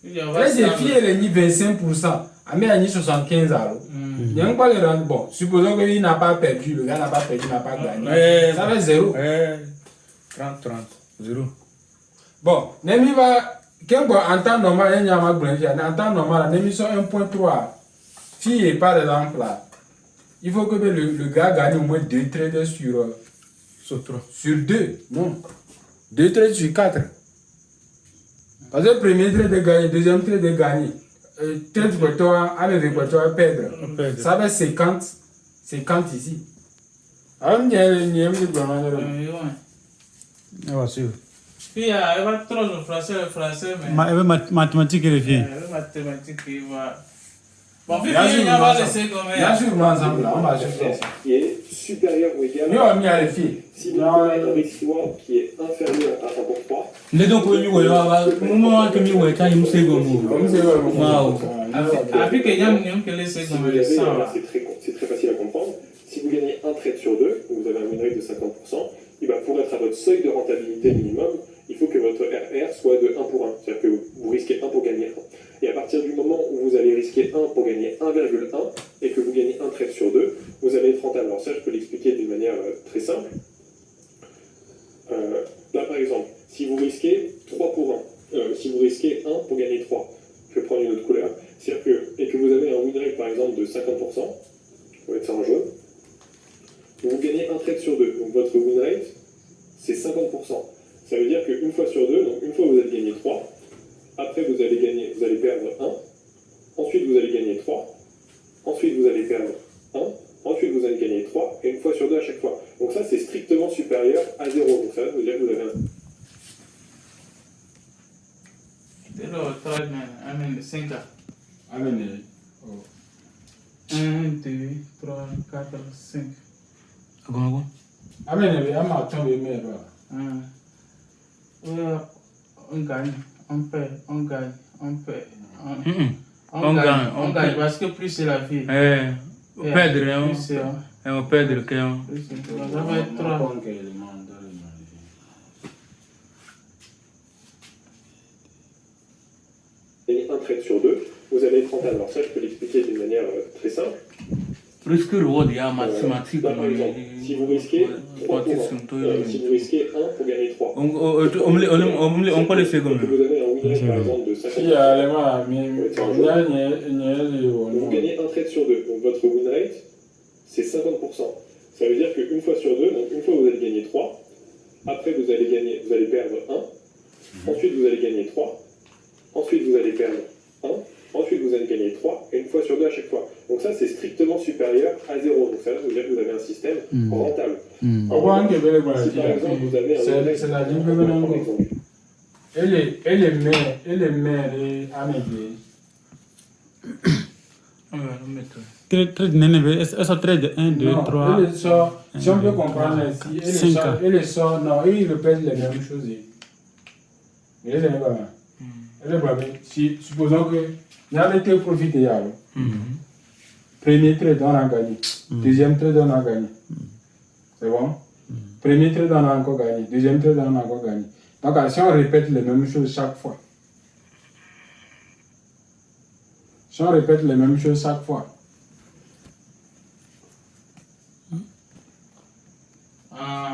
Les filles, elle est 25%. Mais elle est 75 €. Il n'y a pas le rendre. Bon, supposons qu'il n'a pas perdu, le gars n'a pas perdu, n'a pas gagné. Ça fait 0. 30, 0. Bon, Nemi va. En temps normal, il y a un blanchie. En temps normal, Nemi sont 1.3. Fille, par exemple, là, il faut que le gars gagne au moins 2 trades sur 2. Non. 2 trades sur 4. Parce que le premier trade est gagné, deuxième trade est gagné. Trade pour toi, avec le toi perdre. Ça fait 50 ici. Alors, il y a un sûr. Fille, elle va trop le français, mais. Elle veut mathématiques et les filles. Elle veut mathématiques, il va. Bon, fille, Bien sûr, on va laisser comme Bien sûr, moi, ensemble, là, on va faire ça. Qui est supérieur ou égal Nous, on a mis à les filles. si vous avez un risque qui est inférieur à 1 pour 3. Ne donc we mi we wa mo que mi we kan mu se go mu. Comme c'est vrai, Wow. Avec que Yam Nyom, que laisser Si comme vous avez, ça. voilà, c'est très facile à comprendre. Si vous gagnez un trade sur deux, vous avez un win rate de 50%, et ben pour être à votre seuil de rentabilité minimum, il faut que votre RR soit de 1 pour 1. C'est-à-dire que vous risquez 1 pour gagner 1. Et à partir du moment où vous allez risquer 1 pour gagner 1,1 et que vous gagnez un trade sur deux, vous allez être rentable. Alors ça, je peux l'expliquer d'une manière très simple. Là, par exemple, si vous risquez 3 pour 1, si vous risquez 1 pour gagner 3, je vais prendre une autre couleur, c'est-à-dire que, et que vous avez un win rate par exemple de 50%, on va mettre ça en jaune, vous gagnez un trade sur deux, donc votre win rate, c'est 50%. Ça veut dire qu'une fois sur deux, donc une fois vous allez gagner 3, après vous allez perdre 1, ensuite vous allez gagner 3, ensuite vous allez perdre 1, ensuite vous allez gagner 3, et une fois sur deux à chaque fois. Donc ça c'est strictement supérieur à 0, donc ça veut dire que vous avez un... C'est le trade, mais 5 ans. Amenez. 1, 2, 3, 4, 5. Agon. Amenez, elle m'a tombé, mais On gagne, on perd, on gagne, on perd. On gagne, on gagne parce que plus c'est la vie. Perdre, Plus c'est. on perdre que on. Ça va être 3. Un trade sur deux, vous allez être rentable. Alors ça, je peux l'expliquer d'une manière très simple. Risque reward il y a mathématiques. Là, par exemple, si vous risquez 3 pour 1, si vous risquez 1 pour gagner 3, on peut le faire comme que vous avez un win rate par exemple de 50%, Il y a les mains, mais vous gagnez un trade sur deux. Donc votre win rate, c'est 50%. Ça veut dire qu'une fois sur deux, donc une fois vous allez gagner 3, après vous allez perdre 1, ensuite vous allez gagner 3, ensuite vous allez perdre 1, ensuite vous allez gagner 3, et une fois sur deux à chaque fois. Donc ça c'est strictement supérieur à 0. Donc ça veut dire que vous avez un système rentable. Si par exemple vous avez un c'est la ligne que nous avons. Elle est mère et améliorée. Trade nene, elle sort trade 1, 2, 3. Elle sort, si on peut comprendre ici, elle sort, non, il répète les mêmes choses. Mais elle est pas mal. Elle est pas mal. Supposons que il y a été profité. Premier trade, on a gagné. Deuxième trade, on a gagné. C'est bon? Premier trade, on a encore gagné. Deuxième trade, on a encore gagné. Donc, si on répète les mêmes choses chaque fois, si on répète les mêmes choses chaque fois,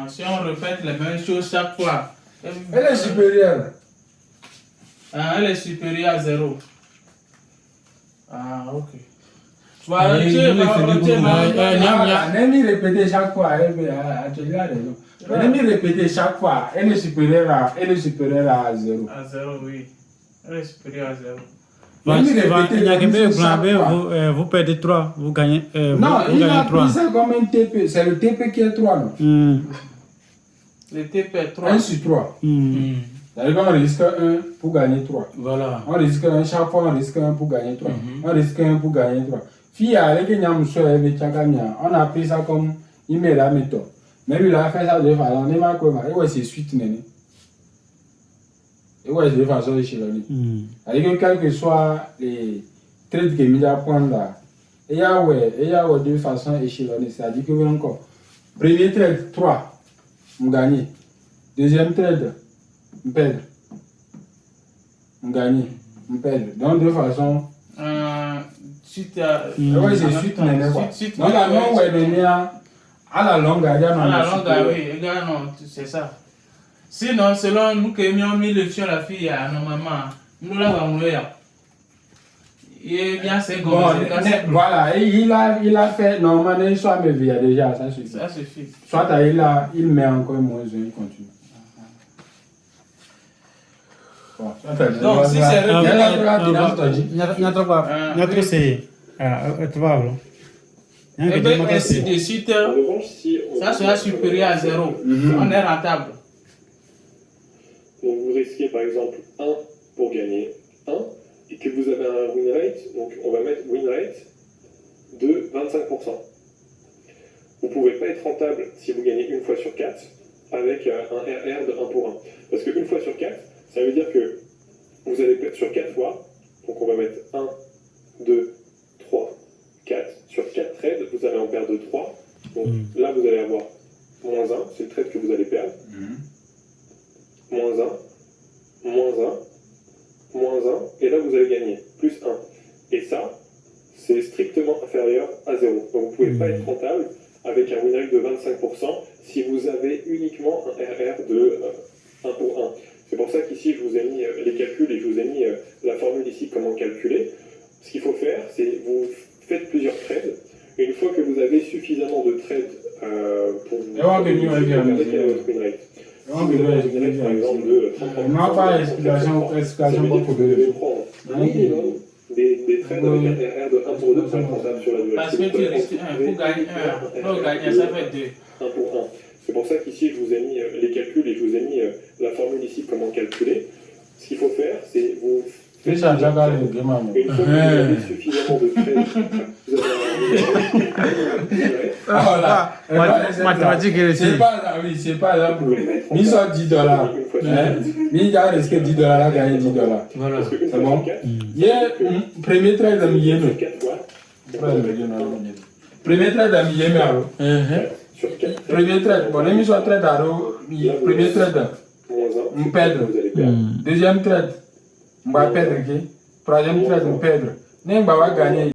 Si on répète les mêmes choses chaque fois, elle est supérieure. Elle est supérieure à 0. Ah, ok. Voilà, N'aimez répéter chaque fois, tu as raison. N'aimez répéter chaque fois, elle est supérieure à 0. À 0, oui. Elle est supérieure à 0. Vous perdez 3, vous gagnez. Non, il a pris ça comme un TP. C'est le TP qui est 3, non? Le TP est 3. 1 sur 3. C'est-à-dire qu'on risque 1 pour gagner 3. Voilà. On risque 1, chaque fois on risque 1 pour gagner 3. On risque 1 pour gagner 3. On a pris ça comme il met la méthode. Mais lui, il a fait ça de façon. Et ouais, c'est suite, néné. Et ouais, c'est de façon échelonnée. C'est-à-dire que quel que soit les trades que il a prendre là, il y a de façon échelonnée. C'est-à-dire que vous encore. Premier trade, 3, on gagne. Deuxième trade, on perd. On gagne. On perd. Donc, de façon. Suite à. Oui, c'est suite, néné. Donc, la longue, ouais, à la longue, il y a à la longue, oui, non, c'est ça. Sinon, selon nous qui avons mis le fion à la fille, normalement, nous l'avons eu. Il est bien, c'est comme ça. Voilà, et il a fait, normalement, soit me via déjà, ça suffit. Ça suffit. Soit il met encore moins, il continue. Donc, si c'est ainsi de suite, ça sera supérieur à 0. On est rentable. donc vous risquez par exemple 1 pour gagner 1, et que vous avez un win rate, donc on va mettre win rate de 25%. Vous ne pouvez pas être rentable si vous gagnez une fois sur 4 avec un RR de 1 pour 1. Parce qu'une fois sur 4, ça veut dire que vous allez perdre sur 4 fois, donc on va mettre 1, 2, 3, 4. Sur 4 trades, vous allez en perdre 3. Donc là, vous allez avoir moins 1, c'est le trade que vous allez perdre. Moins 1, moins 1, moins 1, et là, vous allez gagner, plus 1. Et ça, c'est strictement inférieur à 0. Donc vous ne pouvez pas être rentable avec un win rate de 25% si vous avez uniquement un RR de 1 pour 1. C'est pour ça qu'ici, je vous ai mis les calculs et je vous ai mis la formule ici, comment calculer. Ce qu'il faut faire, c'est vous faites plusieurs trades. Et une fois que vous avez suffisamment de trades pour vous gagner votre win rate. Si vous avez un win rate, par exemple, de 30%, non, pas explication pour vous devez prendre minimum des trades avec un RR de 1 pour 2 pour être rentable sur la durée. Parce que tu risques 1, pour gagner 1, pour gagner ça fait 2. 1 pour 1. C'est pour ça qu'ici, je vous ai mis les calculs et je vous ai mis la formule ici, comment calculer. Ce qu'il faut faire, c'est vous faites une fois que vous avez suffisamment de trades, vous avez mathématiques et c'est pas là pour mis sur $10. Mi a risqué $10 à gagner $10. Voilà. C'est bon? Il y a premier trade de millier. Premier trade de millier. Premier trade, bon, les mises en trade à premier trade, on perd. Deuxième trade, on va perdre. Troisième trade, on perd. On va gagner.